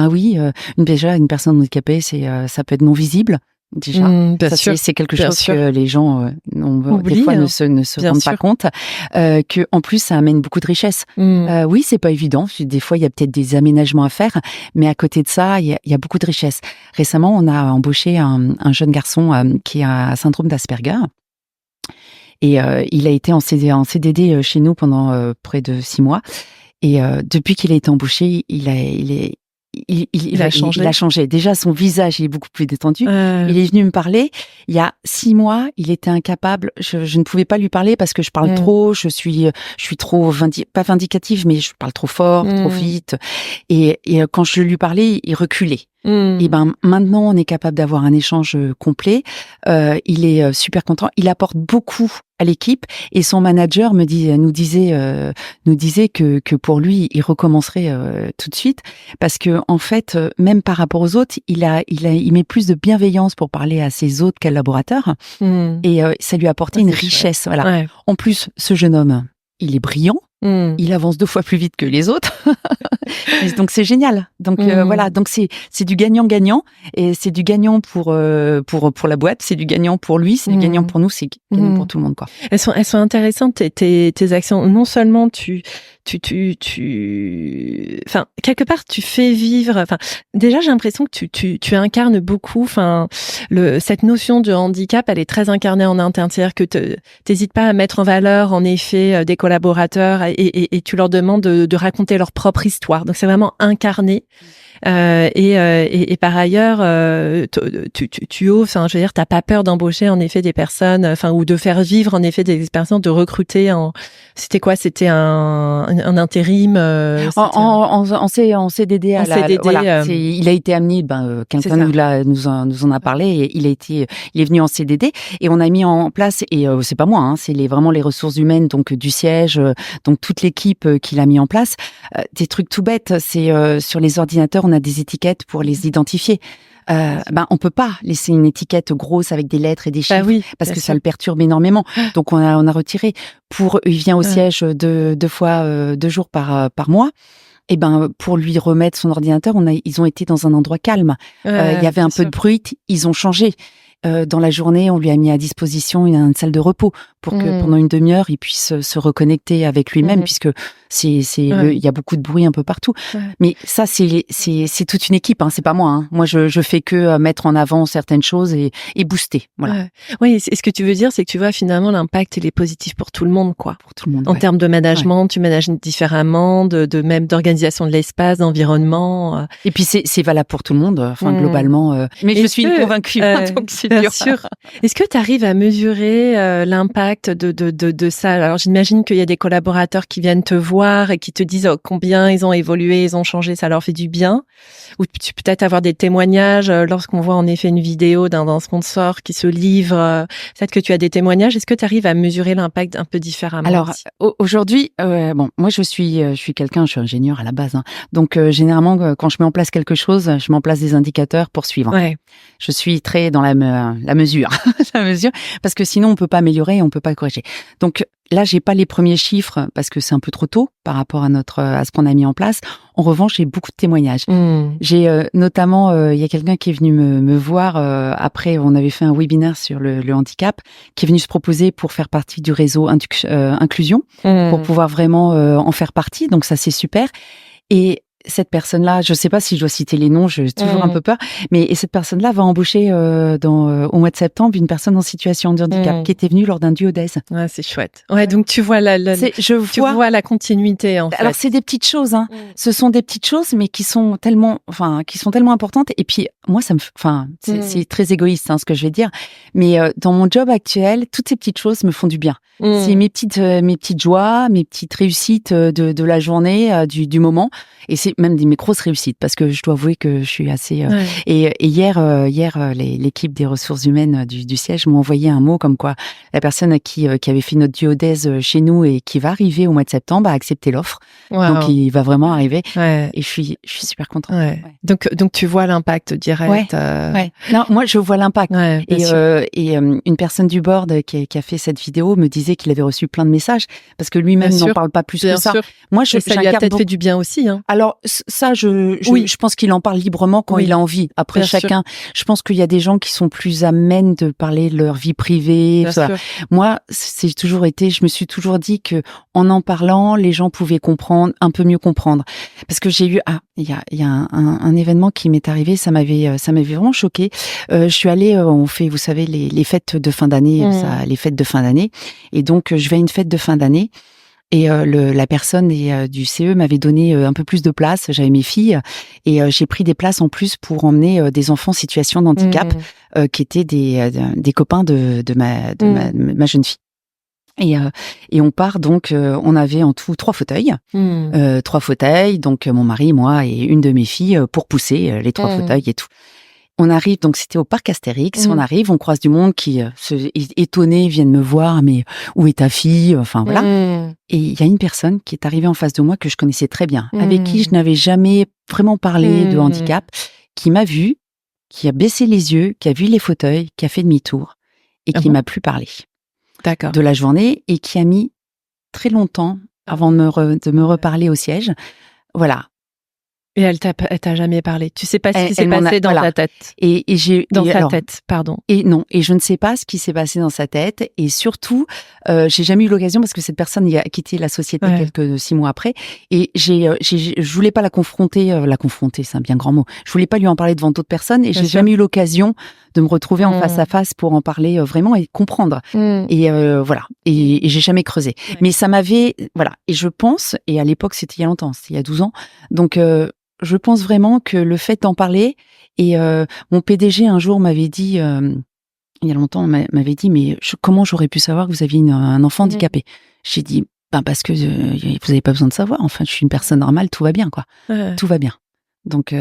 déjà une personne handicapée, ça peut être non visible. Déjà, bien ça sûr, c'est quelque bien chose sûr. que les gens Oublient, des fois hein. ne se Bien rendent sûr. pas compte. Que en plus ça amène beaucoup de richesse. Oui, c'est pas évident. Des fois il y a peut-être des aménagements à faire, mais à côté de ça, il y a beaucoup de richesse. Récemment, on a embauché un jeune garçon qui a un syndrome d'Asperger. Et il a été en CDD chez nous pendant près de 6 mois. Et depuis qu'il a été embauché, il a changé. Il a changé. Déjà, son visage il est beaucoup plus détendu. Il est venu me parler. Il y a 6 mois, il était incapable. Je ne pouvais pas lui parler parce que je parle trop. Je suis trop pas vindicative, mais je parle trop fort, trop vite. Et quand je lui parlais, il reculait. Et maintenant, on est capable d'avoir un échange complet. Il est super content. Il apporte beaucoup à l'équipe et son manager nous disait que pour lui, il recommencerait tout de suite parce que en fait, même par rapport aux autres, il met plus de bienveillance pour parler à ses autres collaborateurs et ça lui a apporté une richesse. Voilà. Ouais. En plus, ce jeune homme, il est brillant. Il avance 2 fois plus vite que les autres. Donc c'est génial. Donc voilà, donc c'est du gagnant-gagnant et c'est du gagnant pour la boîte, c'est du gagnant pour lui, c'est du gagnant pour nous, c'est gagnant pour tout le monde quoi. Elles sont intéressantes tes actions. Non seulement enfin quelque part tu fais vivre. Enfin déjà j'ai l'impression que tu incarnes beaucoup. Enfin cette notion de handicap, elle est très incarnée en interne. C'est-à-dire que t'hésites pas à mettre en valeur en effet des collaborateurs et tu leur demandes de raconter leur propre histoire. Donc c'est vraiment incarné. Et par ailleurs, tu oses, enfin, je veux dire, t'as pas peur d'embaucher en effet des personnes, enfin, ou de faire vivre en effet des expériences, de recruter c'était quoi? C'était un intérim, en CDD à CDD, voilà. Il a été amené, quelqu'un nous en a parlé et il est venu en CDD et on a mis en place et c'est pas moi, hein, c'est vraiment les ressources humaines donc du siège, donc toute l'équipe qui l'a mis en place. Des trucs tout bêtes, c'est sur les ordinateurs, on a des étiquettes pour les identifier. On peut pas laisser une étiquette grosse avec des lettres et des chiffres parce que ça le perturbe énormément. Donc on a retiré. Il vient au siège 2 jours par mois. Et pour lui remettre son ordinateur, ils ont été dans un endroit calme. Il y avait un peu de bruit, ils ont changé. Dans la journée, on lui a mis à disposition une salle de repos pour que pendant une demi-heure, il puisse se reconnecter avec lui-même, puisque il y a beaucoup de bruit un peu partout. Mais ça, c'est toute une équipe, hein, c'est pas moi. Hein. Moi, je fais que mettre en avant certaines choses et booster. Voilà. Oui, ce que tu veux dire, c'est que tu vois finalement l'impact il est positif pour tout le monde, quoi. Pour tout le monde. En termes de management, tu manages différemment, de même d'organisation de l'espace, d'environnement. Et puis c'est valable pour tout le monde. Enfin globalement. Mais je suis convaincue. Donc c'est bien sûr. Est-ce que tu arrives à mesurer l'impact de ça? Alors j'imagine qu'il y a des collaborateurs qui viennent te voir et qui te disent combien ils ont évolué, ils ont changé, ça leur fait du bien. Ou tu peux peut-être avoir des témoignages lorsqu'on voit en effet une vidéo d'un sponsor qui se livre. Peut-être que tu as des témoignages. Est-ce que tu arrives à mesurer l'impact un peu différemment? Alors aujourd'hui, moi je suis ingénieur à la base. Hein. Donc généralement quand je mets en place quelque chose, je mets en place des indicateurs pour suivre. Ouais. Je suis très dans la mesure, la mesure, parce que sinon on peut pas améliorer, on peut pas corriger. Donc là, j'ai pas les premiers chiffres parce que c'est un peu trop tôt par rapport à ce qu'on a mis en place. En revanche, j'ai beaucoup de témoignages. J'ai notamment, il y a quelqu'un qui est venu me voir après, on avait fait un webinaire sur le handicap, qui est venu se proposer pour faire partie du réseau inclusion, pour pouvoir vraiment en faire partie. Donc ça, c'est super. Et cette personne-là, je sais pas si je dois citer les noms, j'ai toujours un peu peur, mais cette personne-là va embaucher au mois de septembre une personne en situation de handicap qui était venue lors d'un duodèse. Ouais, c'est chouette. Ouais, donc tu vois vois la continuité en fait. Alors c'est des petites choses, hein. Ce sont des petites choses, mais qui sont tellement importantes. Et puis moi, c'est très égoïste ce que je vais dire, mais dans mon job actuel, toutes ces petites choses me font du bien. C'est mes petites joies, mes petites réussites de la journée, du moment. Et même mes grosses réussites, parce que je dois avouer que je suis assez... Et hier, l'équipe des ressources humaines du siège m'ont envoyé un mot comme quoi la personne qui avait fait notre duodèse chez nous et qui va arriver au mois de septembre a accepté l'offre. Wow. Donc, il va vraiment arriver. Ouais. Et je suis super contente. Ouais. Donc, tu vois l'impact direct. Ouais. Non, moi, je vois l'impact. Ouais, et une personne du board qui a fait cette vidéo me disait qu'il avait reçu plein de messages parce que lui-même n'en parle pas plus que ça. Sûr. Moi, ça lui a peut-être fait du bien aussi. Hein. Alors, ça, je pense qu'il en parle librement quand il a envie. Après, bien chacun, je pense qu'il y a des gens qui sont plus amènes de parler de leur vie privée. Moi, c'est toujours été, je me suis toujours dit que en parlant, les gens pouvaient comprendre, un peu mieux comprendre. Parce que j'ai eu, il y a un événement qui m'est arrivé, ça m'avait vraiment choquée. Je suis allée, on fait, vous savez, les fêtes de fin d'année, les fêtes de fin d'année. Et donc, je vais à une fête de fin d'année. Et la personne du CE m'avait donné un peu plus de place. J'avais mes filles et j'ai pris des places en plus pour emmener des enfants en situation de handicap qui étaient des copains de ma jeune fille. Et on part donc, on avait en tout 3 fauteuils. 3 fauteuils, donc mon mari, moi et une de mes filles pour pousser les 3 fauteuils et tout. On arrive, donc c'était au parc Astérix, on arrive, on croise du monde qui, étonné, viennent me voir, mais où est ta fille? Enfin, voilà. Et il y a une personne qui est arrivée en face de moi que je connaissais très bien, avec qui je n'avais jamais vraiment parlé de handicap, qui m'a vue, qui a baissé les yeux, qui a vu les fauteuils, qui a fait demi-tour et qui m'a plus parlé. D'accord. De la journée et qui a mis très longtemps avant de me reparler au siège. Voilà. Et elle t'a jamais parlé. Tu sais pas ce qui s'est passé dans ta tête. Et sa tête, pardon. Et non, et je ne sais pas ce qui s'est passé dans sa tête. Et surtout, j'ai jamais eu l'occasion parce que cette personne a quitté la société quelques 6 mois après. Et je voulais pas la confronter, c'est un bien grand mot. Je voulais pas lui en parler devant d'autres personnes et j'ai jamais eu l'occasion de me retrouver en face à face pour en parler vraiment et comprendre. Et voilà. Et j'ai jamais creusé. Mais ça m'avait, voilà. Et je pense, et à l'époque c'était il y a longtemps, c'était il y a 12 ans. Donc, je pense vraiment que le fait d'en parler, et mon PDG un jour m'avait dit, il y a longtemps, m'avait dit, mais comment j'aurais pu savoir que vous aviez un enfant handicapé? J'ai dit, parce que vous n'avez pas besoin de savoir. Enfin, je suis une personne normale, tout va bien, quoi. Tout va bien. Donc,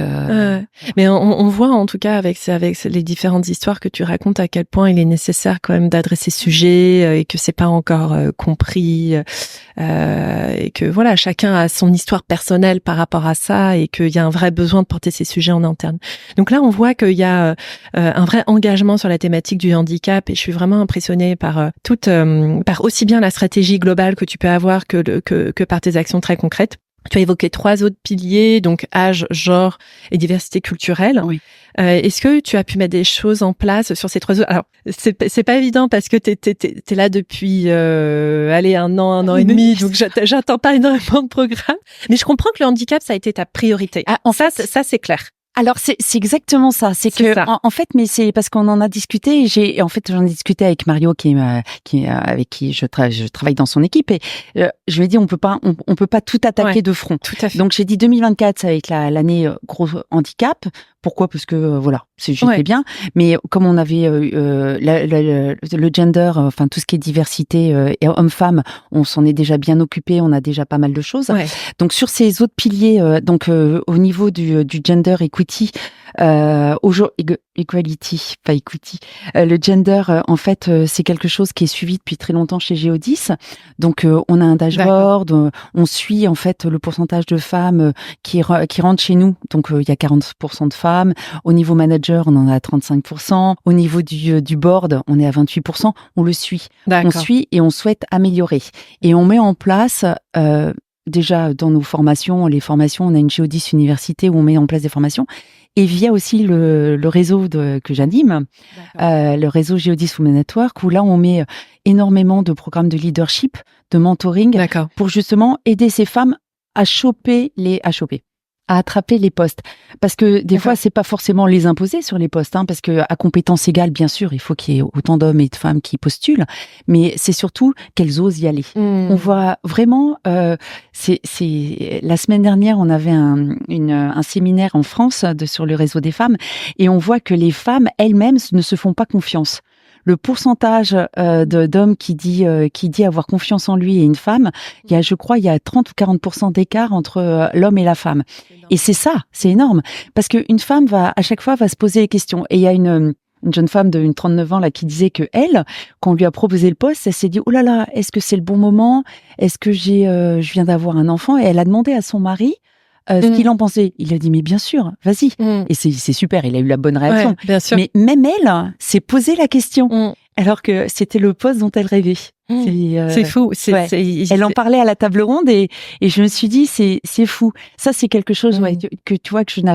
mais on voit en tout cas avec les différentes histoires que tu racontes à quel point il est nécessaire quand même d'adresser ce sujet et que c'est pas encore compris et que voilà, chacun a son histoire personnelle par rapport à ça et qu'il y a un vrai besoin de porter ces sujets en interne. Donc là, on voit qu'il y a un vrai engagement sur la thématique du handicap et je suis vraiment impressionnée par par aussi bien la stratégie globale que tu peux avoir que par tes actions très concrètes. Tu as évoqué 3 autres piliers, donc âge, genre et diversité culturelle. Oui. Est-ce que tu as pu mettre des choses en place sur ces 3 autres? Alors, c'est pas évident parce que t'es là depuis, 1 an et demi, donc j'attends pas énormément de programmes. Mais je comprends que le handicap, ça a été ta priorité. Ça c'est clair. Alors c'est exactement ça. C'est que ça. En fait, mais c'est parce qu'on en a discuté. J'en ai discuté avec Mario avec qui je travaille dans son équipe et je lui ai dit on peut pas tout attaquer de front. Tout à fait. Donc j'ai dit 2024 ça va être l'année gros handicap. Pourquoi? Parce que voilà, j'étais bien. Mais comme on avait le gender, enfin tout ce qui est diversité et homme-femme, on s'en est déjà bien occupé. On a déjà pas mal de choses. Ouais. Donc sur ces autres piliers, au niveau du gender equity, equality, pas equity. Le gender, en fait, c'est quelque chose qui est suivi depuis très longtemps chez Géodis. Donc, on a un dashboard, on suit en fait le pourcentage de femmes qui rentrent chez nous. Donc, il y a 40% de femmes. Au niveau manager, on en a 35%. Au niveau du board, on est à 28%. On le suit. D'accord. On suit et on souhaite améliorer. Et on met en place déjà dans nos formations, on a une Géodis université où on met en place des formations. Et via aussi le réseau que j'anime, le réseau Géodis Women Network, où là on met énormément de programmes de leadership, de mentoring, pour justement aider ces femmes à attraper les postes. Parce que des fois, c'est pas forcément les imposer sur les postes, parce que à compétences égales, bien sûr, il faut qu'il y ait autant d'hommes et de femmes qui postulent, mais c'est surtout qu'elles osent y aller. On voit vraiment, c'est la semaine dernière, on avait un séminaire en France sur le réseau des femmes, et on voit que les femmes elles-mêmes ne se font pas confiance. le pourcentage d'hommes qui dit avoir confiance en lui et une femme, il y a 30 ou 40% d'écart entre l'homme et la femme. Et c'est ça, c'est énorme. Parce qu'une femme à chaque fois va se poser les questions. Et il y a une jeune femme de 39 ans là qui disait que elle, quand on lui a proposé le poste, elle s'est dit, oh là là, est-ce que c'est le bon moment? Est-ce que je viens d'avoir un enfant? Et elle a demandé à son mari ce qu'il en pensait. Il a dit, mais bien sûr, vas-y. Et c'est super, il a eu la bonne réaction. Ouais, bien sûr. Mais même elle s'est posé la question, alors que c'était le poste dont elle rêvait. C'est fou. Elle en parlait à la table ronde et je me suis dit, c'est fou. Ça, c'est quelque chose que tu vois que je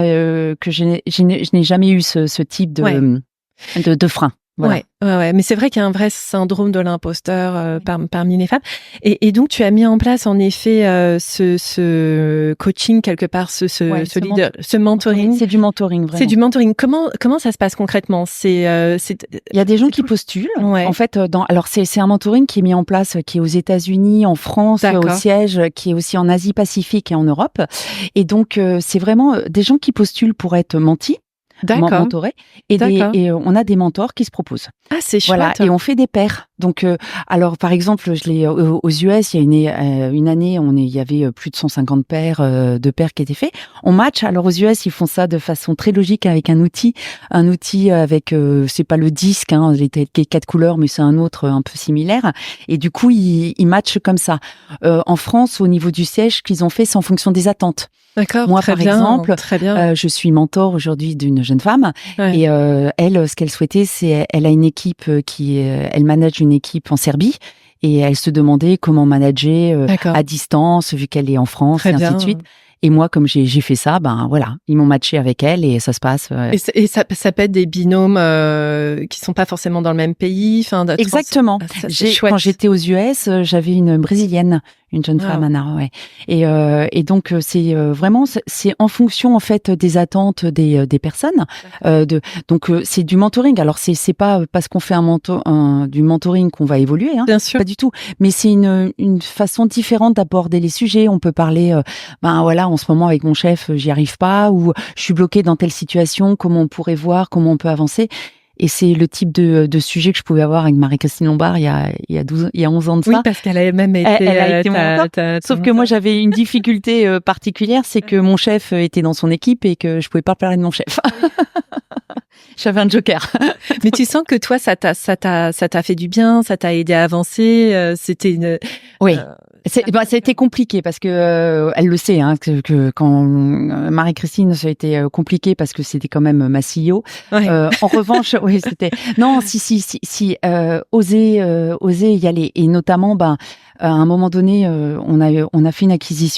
n'ai jamais eu ce type de frein. Voilà. Ouais, mais c'est vrai qu'il y a un vrai syndrome de l'imposteur parmi les femmes. Et donc, tu as mis en place, en effet, ce coaching, quelque part, ce mentoring. C'est du mentoring, vraiment. C'est du mentoring. Comment ça se passe concrètement? Il y a des gens qui postulent. Ouais. En fait, alors, c'est un mentoring qui est mis en place, qui est aux États-Unis, en France, au siège, qui est aussi en Asie-Pacifique et en Europe. Et donc, c'est vraiment des gens qui postulent pour être mentis. Mentoré et on a des mentors qui se proposent. Ah, c'est chouette. Voilà, et on fait des pairs. Donc alors par exemple, je l'ai aux US, il y a une année, il y avait plus de 150 paires de paires qui étaient faits. On match. Alors aux US, ils font ça de façon très logique avec un outil avec c'est pas le disque les 4 couleurs, mais c'est un autre un peu similaire, et du coup ils matchent comme ça. En France, au niveau du siège, ce qu'ils ont fait, c'est en fonction des attentes. D'accord. Moi, par exemple, je suis mentor aujourd'hui d'une jeune femme et elle, ce qu'elle souhaitait, c'est elle a une équipe elle manage une équipe en Serbie et elle se demandait comment manager à distance vu qu'elle est en France et ainsi de suite. Et moi, comme j'ai fait ça, voilà, ils m'ont matché avec elle et ça se passe. Et ça peut être des binômes qui sont pas forcément dans le même pays. Exactement. Quand j'étais aux US, j'avais une Brésilienne, une jeune femme, Anna, ouais. Et donc c'est vraiment c'est en fonction en fait des attentes des personnes. Donc c'est du mentoring. Alors c'est pas parce qu'on fait du mentoring qu'on va évoluer, Bien sûr. Pas du tout. Mais c'est une façon différente d'aborder les sujets. On peut parler, voilà, en ce moment avec mon chef, j'y arrive pas, ou je suis bloquée dans telle situation. Comment on pourrait voir, comment on peut avancer. Et c'est le type de sujet que je pouvais avoir avec Marie-Christine Lombard il y a 11 ans de ça. Oui, parce qu'elle a même été... Elle a été mon mentor. Sauf que moi, j'avais une difficulté particulière, c'est que mon chef était dans son équipe et que je pouvais pas parler de mon chef. J'avais un joker. Mais tu sens que toi, ça t'a fait du bien, ça t'a aidé à avancer. C'était une... Oui. Ça a été compliqué parce que elle le sait que quand Marie-Christine, ça a été compliqué parce que c'était quand même ma CEO. Ouais. En revanche, oui, c'était oser y aller, et notamment à un moment donné, on a fait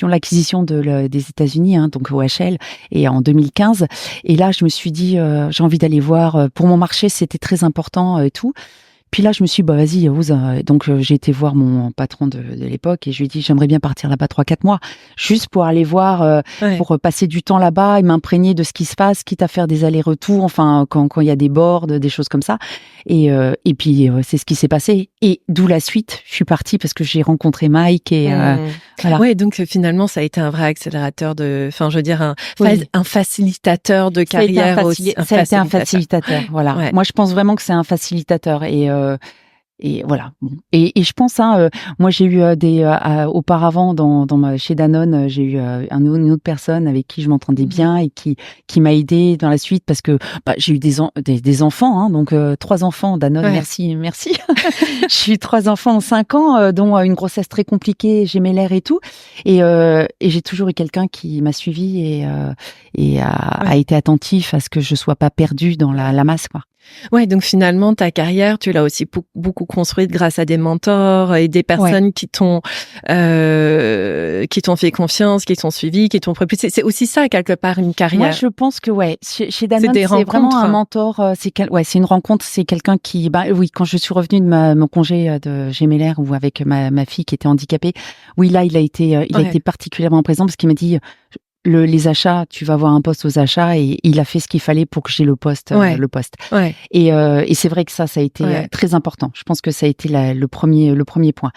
l'acquisition des États-Unis, donc OHL, et en 2015. Et là, je me suis dit, j'ai envie d'aller voir. Pour mon marché, c'était très important et tout. Puis là, je me suis dit, vas-y, ose. Donc, j'ai été voir mon patron de l'époque et je lui ai dit, j'aimerais bien partir là-bas 3-4 mois, juste pour aller voir, pour passer du temps là-bas et m'imprégner de ce qui se passe, quitte à faire des allers-retours, enfin, quand il y a des boards, des choses comme ça. Et puis, c'est ce qui s'est passé. Et d'où la suite, je suis partie parce que j'ai rencontré Mike et voilà. Ouais, donc finalement, ça a été un vrai accélérateur un facilitateur de carrière aussi. Ça a été un facilitateur, voilà. Ouais. Moi, je pense vraiment que c'est un facilitateur et voilà. Bon. Et je pense, moi j'ai eu auparavant chez Danone, j'ai eu une autre personne avec qui je m'entendais bien et qui m'a aidée dans la suite parce que j'ai eu des enfants, donc 3 enfants. Danone, merci. J'ai eu 3 enfants en 5 ans, dont une grossesse très compliquée, gémellaire et tout. Et j'ai toujours eu quelqu'un qui m'a suivi et a été attentif à ce que je sois pas perdue dans la masse, quoi. Ouais, donc finalement, ta carrière, tu l'as aussi beaucoup construite grâce à des mentors et des personnes qui t'ont fait confiance, qui t'ont suivi, qui t'ont propulsé. C'est aussi ça, quelque part, une carrière. Moi, je pense que chez Danone, c'est vraiment un mentor. C'est une rencontre. C'est quelqu'un qui, quand je suis revenue de mon congé de gémellaire ou avec ma fille qui était handicapée, là, il a été particulièrement présent parce qu'il m'a dit. Les achats, tu vas avoir un poste aux achats, et il a fait ce qu'il fallait pour que j'ai le poste. Ouais. Et c'est vrai que ça a été très important. Je pense que ça a été le premier point.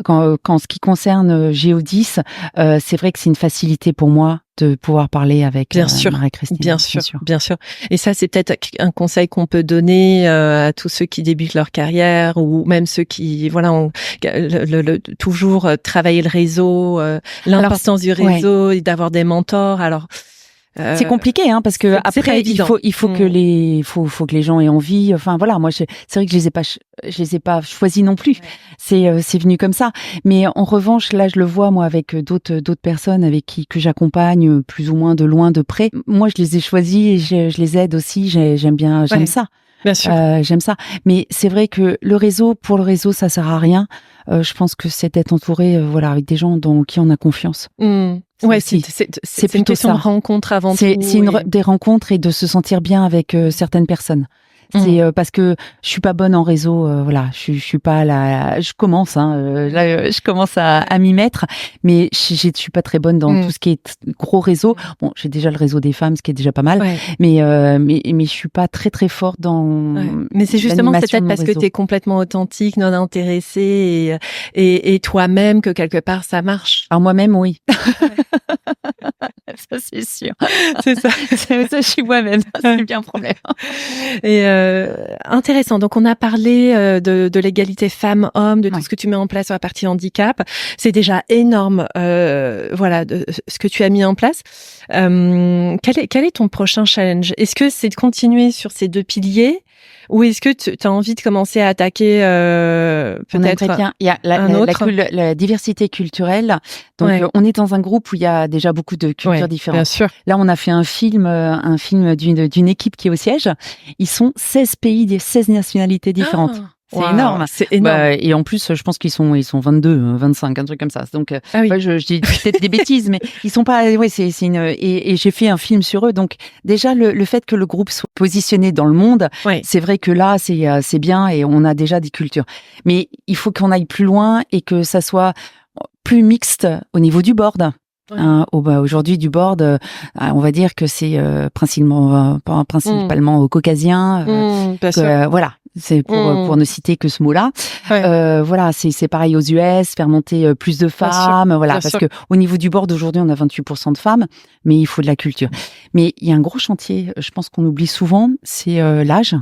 Quand ce qui concerne Géodis, c'est vrai que c'est une facilité pour moi de pouvoir parler avec Bien sûr, Marie-Christine. bien sûr. Et ça, c'est peut-être un conseil qu'on peut donner à tous ceux qui débutent leur carrière ou même ceux qui, voilà, ont toujours travailler le réseau, l'importance du réseau et d'avoir des mentors. Alors, c'est compliqué, hein, parce que après il faut que les gens aient envie. Enfin voilà, moi c'est vrai que je les ai pas choisis non plus. C'est venu comme ça. Mais en revanche, là je le vois moi avec d'autres personnes avec que j'accompagne plus ou moins de loin, de près. Moi je les ai choisis et je les aide aussi. J'aime ça. Bien sûr. J'aime ça. Mais c'est vrai que pour le réseau, ça sert à rien. Je pense que c'est d'être entouré, avec des gens dans qui on a confiance. Ouais, c'est une question de rencontre avant tout. C'est des rencontres et de se sentir bien avec certaines personnes. C'est parce que je suis pas bonne en réseau, je suis pas là. Je commence, je commence à m'y mettre, mais je suis pas très bonne dans tout ce qui est gros réseau. Bon, j'ai déjà le réseau des femmes, ce qui est déjà pas mal, mais je suis pas très très forte dans. Mais c'est justement peut-être parce que tu es complètement authentique, non intéressée et toi-même que quelque part ça marche. Alors moi-même, oui. Ça c'est sûr. C'est ça. Ça, je suis moi-même. C'est bien un problème. Et intéressant. Donc, on a parlé de l'égalité femmes-hommes, de tout ce que tu mets en place sur la partie handicap. C'est déjà énorme, de ce que tu as mis en place. Quel est ton prochain challenge? Est-ce que c'est de continuer sur ces 2 piliers? Ou est-ce que tu as envie de commencer à attaquer peut-être il y a la diversité culturelle. Donc, on est dans un groupe où il y a déjà beaucoup de cultures différentes. Bien sûr. Là, on a fait un film d'une équipe qui est au siège. Ils sont 16 pays, 16 nationalités différentes. C'est énorme. C'est énorme. Et en plus, je pense qu'ils sont 22, 25, un truc comme ça. Donc, je dis peut-être des bêtises, mais ils sont pas. Et j'ai fait un film sur eux. Donc, déjà, le fait que le groupe soit positionné dans le monde, c'est vrai que là, c'est bien et on a déjà des cultures. Mais il faut qu'on aille plus loin et que ça soit plus mixte au niveau du board. Aujourd'hui, du board, on va dire que c'est principalement caucasien. C'est pour ne citer que ce mot-là. C'est pareil aux US, faire monter plus de femmes, parce que au niveau du board aujourd'hui, on a 28% de femmes, mais il faut de la culture. Mais il y a un gros chantier, je pense qu'on oublie souvent, c'est l'âge.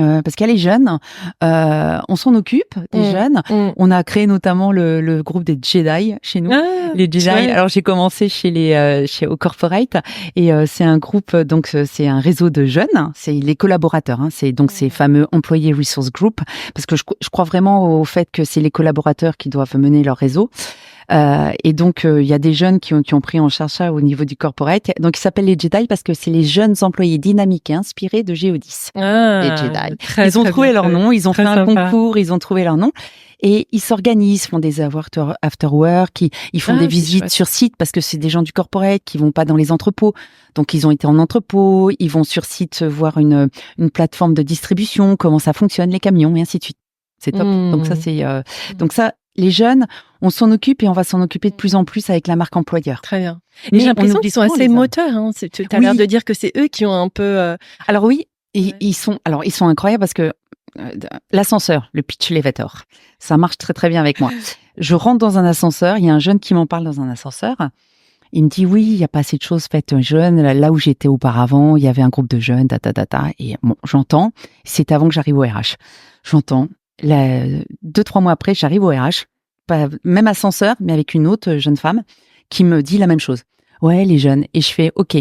Parce qu'il y a les jeunes, on s'en occupe des jeunes. On a créé notamment le groupe des Jedi chez nous. Les Jedi. Alors j'ai commencé chez au corporate et c'est un groupe, donc c'est un réseau de jeunes. C'est les collaborateurs. C'est donc ces fameux employee resource group, parce que je crois vraiment au fait que c'est les collaborateurs qui doivent mener leur réseau. Et donc il y a des jeunes qui ont pris en charge ça au niveau du corporate. Donc ils s'appellent les Jedi parce que c'est les jeunes employés dynamiques et inspirés de Géodis. Les Jedi. Ils ont trouvé leur nom, ils ont fait un concours, ils ont trouvé leur nom. Et ils s'organisent, font des after work, ils font des visites sur site parce que c'est des gens du corporate qui vont pas dans les entrepôts. Donc ils ont été en entrepôt, ils vont sur site voir une plateforme de distribution, comment ça fonctionne, les camions et ainsi de suite. C'est top. Donc ça donc ça, les jeunes, on s'en occupe et on va s'en occuper de plus en plus avec la marque employeur. Très bien. Mais j'ai l'impression qu'ils sont assez moteurs. Tu as l'air de dire que c'est eux qui ont un peu. Alors oui, ils sont incroyables parce que l'ascenseur, le pitch elevator, ça marche très très bien avec moi. Je rentre dans un ascenseur, il y a un jeune qui m'en parle dans un ascenseur. Il me dit oui, il y a pas assez de choses faites jeunes. Là où j'étais auparavant, il y avait un groupe de jeunes, et bon, j'entends. C'est avant que j'arrive au RH. J'entends. 2-3 mois après, j'arrive au RH, même ascenseur, mais avec une autre jeune femme qui me dit la même chose. Ouais, les jeunes. Et je fais OK,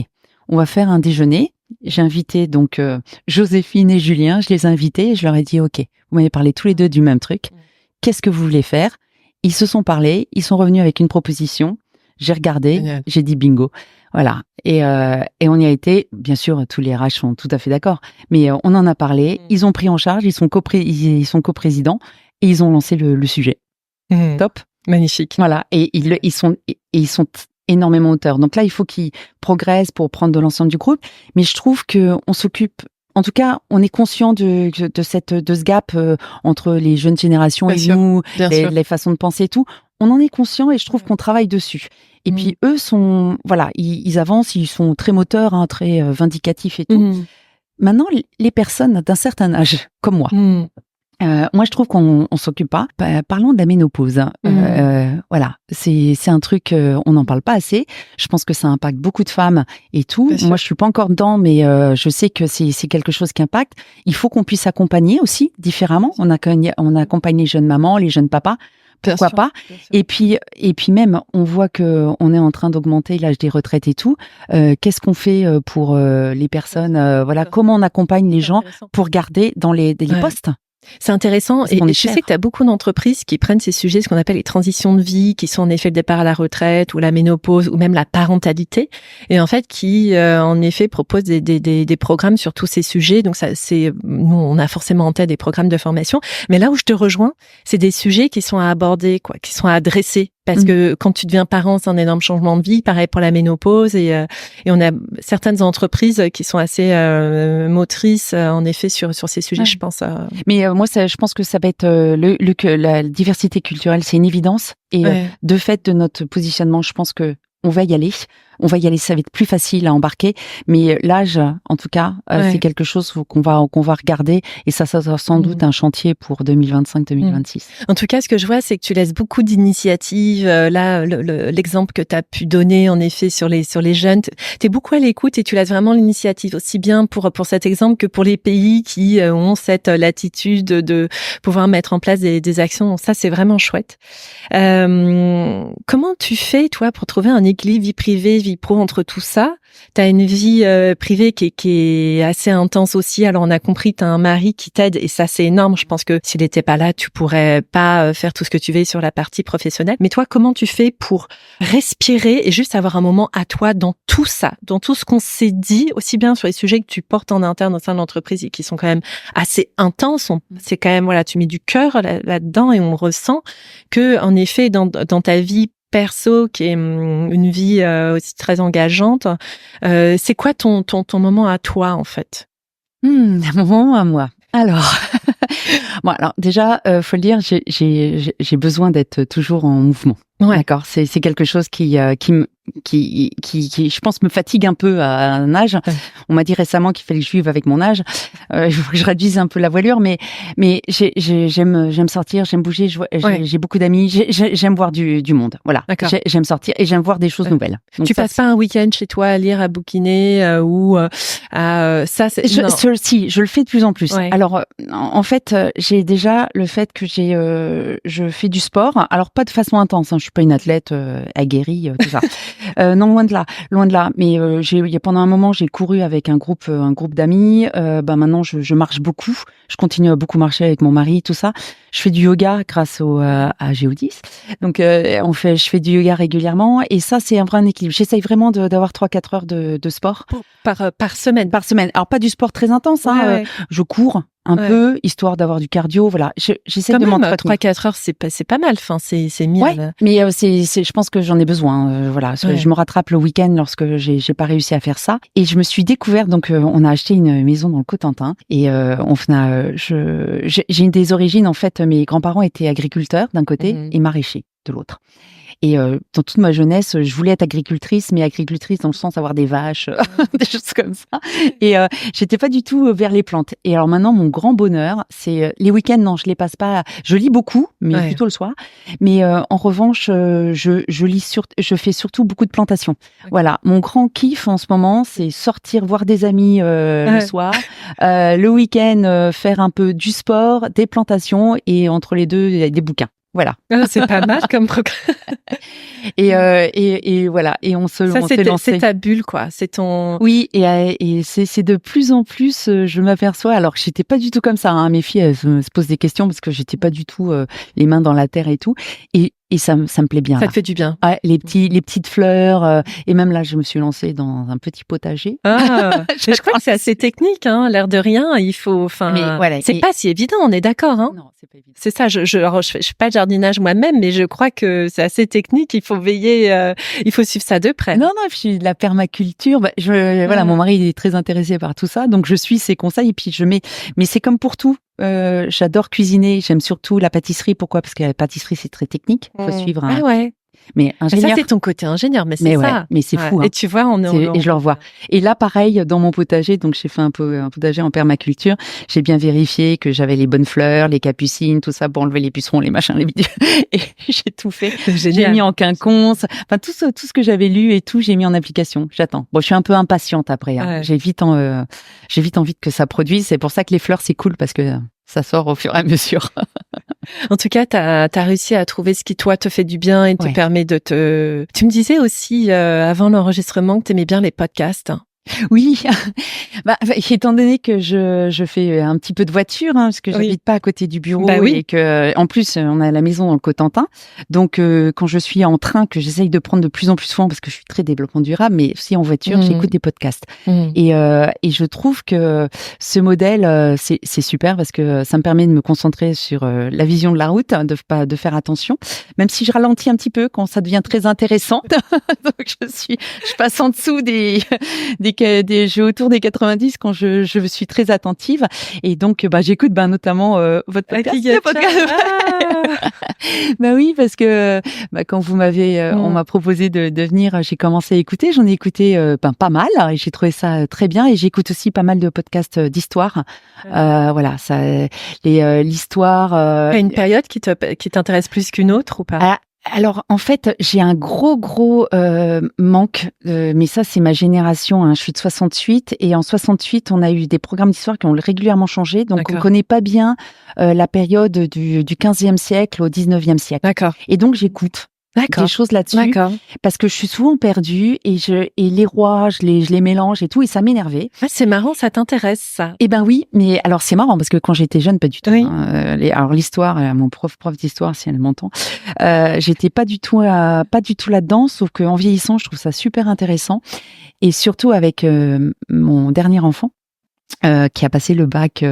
on va faire un déjeuner. J'ai invité donc Joséphine et Julien, je les ai invités et je leur ai dit OK, vous m'avez parlé tous les deux du même truc. Qu'est-ce que vous voulez faire? Ils se sont parlé, ils sont revenus avec une proposition. J'ai regardé, j'ai dit bingo. Voilà. Et on y a été. Bien sûr, tous les RH sont tout à fait d'accord. Mais on en a parlé. Ils ont pris en charge. Ils sont coprésidents et ils ont lancé le sujet. Top. Magnifique. Voilà. Et ils sont énormément auteurs. Donc là, il faut qu'ils progressent pour prendre de l'ensemble du groupe. Mais je trouve que on s'occupe. En tout cas, on est conscient de ce gap entre les jeunes générations et nous, les façons de penser et tout. On en est conscient et je trouve qu'on travaille dessus. Et puis eux ils avancent, ils sont très moteurs, très vindicatifs et tout. Maintenant, les personnes d'un certain âge, comme moi, Moi, je trouve qu'on s'occupe pas. Parlons de la ménopause. Voilà, c'est un truc, on n'en parle pas assez. Je pense que ça impacte beaucoup de femmes et tout. Moi, je suis pas encore dedans, mais je sais que c'est quelque chose qui impacte. Il faut qu'on puisse accompagner aussi différemment. On accompagne les jeunes mamans, les jeunes papas. Pourquoi pas? Et puis même, on voit que on est en train d'augmenter l'âge des retraites et tout. Qu'est-ce qu'on fait pour les personnes? Voilà, comment on accompagne les gens pour garder dans les postes? C'est intéressant et je sais que tu as beaucoup d'entreprises qui prennent ces sujets, ce qu'on appelle les transitions de vie, qui sont en effet le départ à la retraite ou la ménopause ou même la parentalité, et en fait qui en effet proposent des programmes sur tous ces sujets. Donc ça, nous on a forcément en tête des programmes de formation, mais là où je te rejoins, c'est des sujets qui sont à aborder, qui sont à adresser. Parce que quand tu deviens parent, c'est un énorme changement de vie. Pareil pour la ménopause. Et on a certaines entreprises qui sont assez motrices, en effet, sur ces sujets, je pense. Mais moi, je pense que ça va être la diversité culturelle, c'est une évidence. Et de fait, de notre positionnement, je pense que on va y aller. Ça va être plus facile à embarquer. Mais l'âge, en tout cas, c'est quelque chose qu'on va regarder. Et ça sera sans doute un chantier pour 2025-2026. En tout cas, ce que je vois, c'est que tu laisses beaucoup d'initiatives. Là, l'exemple que tu as pu donner, en effet, sur les jeunes, tu es beaucoup à l'écoute et tu laisses vraiment l'initiative, aussi bien pour cet exemple que pour les pays qui ont cette latitude de pouvoir mettre en place des actions. Donc ça, c'est vraiment chouette. Comment tu fais, toi, pour trouver un équilibre vie privée, vie pro entre tout ça? T'as une vie privée qui est assez intense aussi. Alors on a compris, t'as un mari qui t'aide et ça c'est énorme. Je pense que s'il n'était pas là, tu pourrais pas faire tout ce que tu veux sur la partie professionnelle. Mais toi, comment tu fais pour respirer et juste avoir un moment à toi dans tout ça, dans tout ce qu'on s'est dit, aussi bien sur les sujets que tu portes en interne au sein de l'entreprise et qui sont quand même assez intenses. C'est quand même, voilà, tu mets du cœur là-dedans et on ressent que, en effet, dans ta vie perso, qui est une vie aussi très engageante, c'est quoi ton moment à toi, en fait? Un moment à moi. Alors, bon, alors déjà, faut le dire, j'ai besoin d'être toujours en mouvement. Ouais. D'accord, c'est quelque chose qui, je pense, me fatigue un peu à un âge. Ouais. On m'a dit récemment qu'il fallait que je vive avec mon âge. Il faut que je réduise un peu la voilure, mais j'aime sortir, j'aime bouger. J'ai beaucoup d'amis, j'aime voir du monde. Voilà, j'aime sortir et j'aime voir des choses nouvelles. Donc tu passes pas un week-end chez toi à lire, à bouquiner ou à ça? Si, je le fais de plus en plus. Ouais. Alors, en fait, j'ai déjà le fait que je fais du sport. Alors pas de façon intense. Je suis pas une athlète aguerrie, tout ça. Non, loin de là. Mais pendant un moment, j'ai couru avec un groupe d'amis. Maintenant, je marche beaucoup. Je continue à beaucoup marcher avec mon mari, tout ça. Je fais du yoga grâce à Géodis. Donc, je fais du yoga régulièrement. Et ça, c'est un vrai équilibre. J'essaye vraiment d'avoir 3-4 heures de sport. Par semaine. Par semaine. Alors, pas du sport très intense, hein. Je cours un peu, histoire d'avoir du cardio, voilà. J'essaie de m'entretenir. 3-4 heures, c'est pas mal, enfin, c'est mieux. Ouais, mais je pense que j'en ai besoin, voilà. Je me rattrape le week-end lorsque j'ai pas réussi à faire ça. Et je me suis découverte, donc, on a acheté une maison dans le Cotentin, et j'ai des origines, en fait, mes grands-parents étaient agriculteurs d'un côté et maraîchers de l'autre. Et dans toute ma jeunesse, je voulais être agricultrice, mais agricultrice dans le sens avoir des vaches, des choses comme ça. Et j'étais pas du tout vers les plantes. Et alors maintenant, mon grand bonheur, c'est les week-ends. Non, je les passe pas. Je lis beaucoup, mais plutôt le soir. Mais en revanche, je fais surtout beaucoup de plantations. Okay. Voilà, mon grand kiff en ce moment, c'est sortir voir des amis le soir, le week-end faire un peu du sport, des plantations et entre les deux, il y a des bouquins. Voilà. C'est pas mal comme programme. Et voilà. Et on s'est lancé. C'est ta bulle, quoi. C'est ton. Oui. Et c'est de plus en plus, je m'aperçois. Alors que j'étais pas du tout comme ça, hein. Mes filles, elles se posent des questions parce que j'étais pas du tout les mains dans la terre et tout. Et ça me plaît bien. Ça te fait du bien. Ouais, les petites fleurs. Et même là, je me suis lancée dans un petit potager. Je crois que c'est assez technique, hein. L'air de rien, il faut. Enfin, voilà, c'est pas si évident. On est d'accord, hein. Non, c'est pas évident. C'est ça. Je fais pas de jardinage moi-même, mais je crois que c'est assez technique. Il faut veiller. Il faut suivre ça de près. Non, je suis de la permaculture. Voilà, mon mari il est très intéressé par tout ça, donc je suis ses conseils et puis je mets. Mais c'est comme pour tout. J'adore cuisiner, j'aime surtout la pâtisserie. Pourquoi? Parce que la pâtisserie c'est très technique, faut suivre. Ah ouais. Mais ingénieur. Ça, c'est ton côté ingénieur, mais c'est mais ça. Ouais, mais c'est fou. Hein. Et tu vois, et je le revois. Et là, pareil, dans mon potager, donc j'ai fait un potager en permaculture. J'ai bien vérifié que j'avais les bonnes fleurs, les capucines, tout ça pour enlever les pucerons, les machins, les bidules. Et j'ai tout fait. J'ai mis en quinconce. Enfin, tout ce que j'avais lu et tout, j'ai mis en application. J'attends. Bon, je suis un peu impatiente après. Hein. J'ai vite envie que ça produise. C'est pour ça que les fleurs, c'est cool parce que ça sort au fur et à mesure. En tout cas, t'as réussi à trouver ce qui, toi, te fait du bien et te permet de te... Tu me disais aussi, avant l'enregistrement, que t'aimais bien les podcasts. Oui, étant donné que je fais un petit peu de voiture, hein, parce que j'habite pas à côté du bureau et que en plus on a la maison dans le Cotentin, donc quand je suis en train, que j'essaye de prendre de plus en plus souvent parce que je suis très développement durable, mais aussi en voiture, j'écoute des podcasts et je trouve que ce modèle c'est super parce que ça me permet de me concentrer sur la vision de la route, de faire attention, même si je ralentis un petit peu quand ça devient très intéressant. Donc je passe en dessous je vais autour des 90 quand je suis très attentive et donc j'écoute notamment votre podcast. Oui, parce que quand vous m'avez on m'a proposé de venir, j'ai commencé à écouter, j'en ai écouté pas mal et j'ai trouvé ça très bien et j'écoute aussi pas mal de podcasts d'histoire. Voilà, ça l'histoire une période qui t'intéresse plus qu'une autre ou pas? Alors, en fait, j'ai un gros manque, mais ça, c'est ma génération. Hein. Je suis de 68 et en 68, on a eu des programmes d'histoire qui ont régulièrement changé. Donc, on connaît pas bien la période du 15e siècle au 19e siècle. D'accord. Et donc, j'écoute des choses là-dessus parce que je suis souvent perdue et les rois, je les mélange et tout et ça m'énervait. Ah, c'est marrant, ça t'intéresse ça? Eh ben oui, mais alors c'est marrant parce que quand j'étais jeune, pas du tout. Oui. Hein. Alors l'histoire, mon prof d'histoire, si elle m'entend, j'étais pas du tout là-dedans. Sauf qu'en vieillissant, je trouve ça super intéressant et surtout avec mon dernier enfant. Qui a passé le bac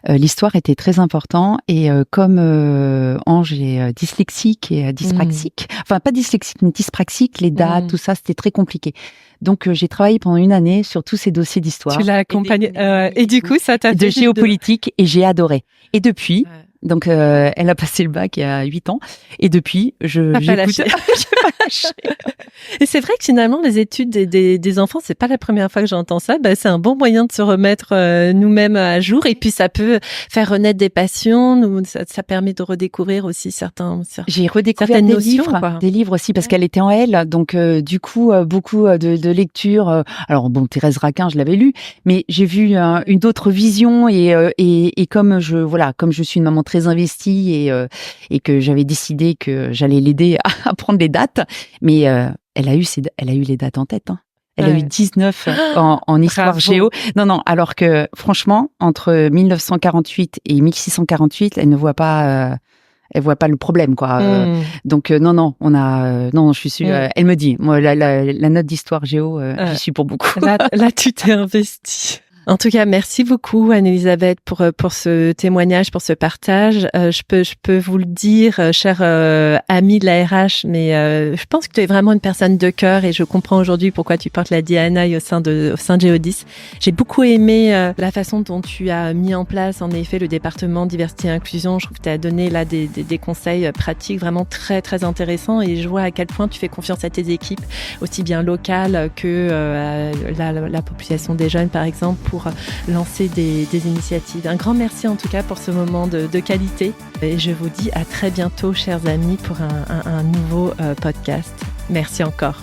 l'histoire était très important et comme Ange est dyslexique et dyspraxique, enfin pas dyslexique mais dyspraxique, les dates, tout ça c'était très compliqué. Donc j'ai travaillé pendant une année sur tous ces dossiers d'histoire. Tu l'as accompagné et du coup ça t'a fait de géopolitique et j'ai adoré. Et depuis donc elle a passé le bac il y a 8 ans et depuis j'écoute. J'ai pas lâché. Et c'est vrai que finalement les études des enfants, c'est pas la première fois que j'entends ça. C'est un bon moyen de se remettre nous-mêmes à jour et puis ça peut faire renaître des passions. Ça permet de redécouvrir aussi J'ai redécouvert des livres aussi parce qu'elle était en L, donc du coup beaucoup de lectures. Alors bon, Thérèse Raquin, je l'avais lu, mais j'ai vu une autre vision et comme je suis une maman très investie et que j'avais décidé que j'allais l'aider à prendre les dates, mais elle a eu les dates en tête. Hein. Elle a eu 19 en histoire géo. Non, alors que franchement, entre 1948 et 1648, elle ne voit pas. Elle voit pas le problème, quoi. Donc non, je suis sûre. Elle me dit, moi, la note d'histoire géo, j'y suis pour beaucoup. Là, tu t'es investie. En tout cas, merci beaucoup Anne-Elisabeth pour ce témoignage, pour ce partage. Je peux vous le dire, chère amie de la RH, mais je pense que tu es vraiment une personne de cœur et je comprends aujourd'hui pourquoi tu portes la DNI au sein de Géodis. J'ai beaucoup aimé la façon dont tu as mis en place en effet le département diversité et inclusion. Je trouve que tu as donné là des conseils pratiques vraiment très très intéressants et je vois à quel point tu fais confiance à tes équipes, aussi bien locales que la population des jeunes par exemple, pour lancer des initiatives. Un grand merci en tout cas pour ce moment de qualité et je vous dis à très bientôt chers amis pour un nouveau podcast. Merci encore.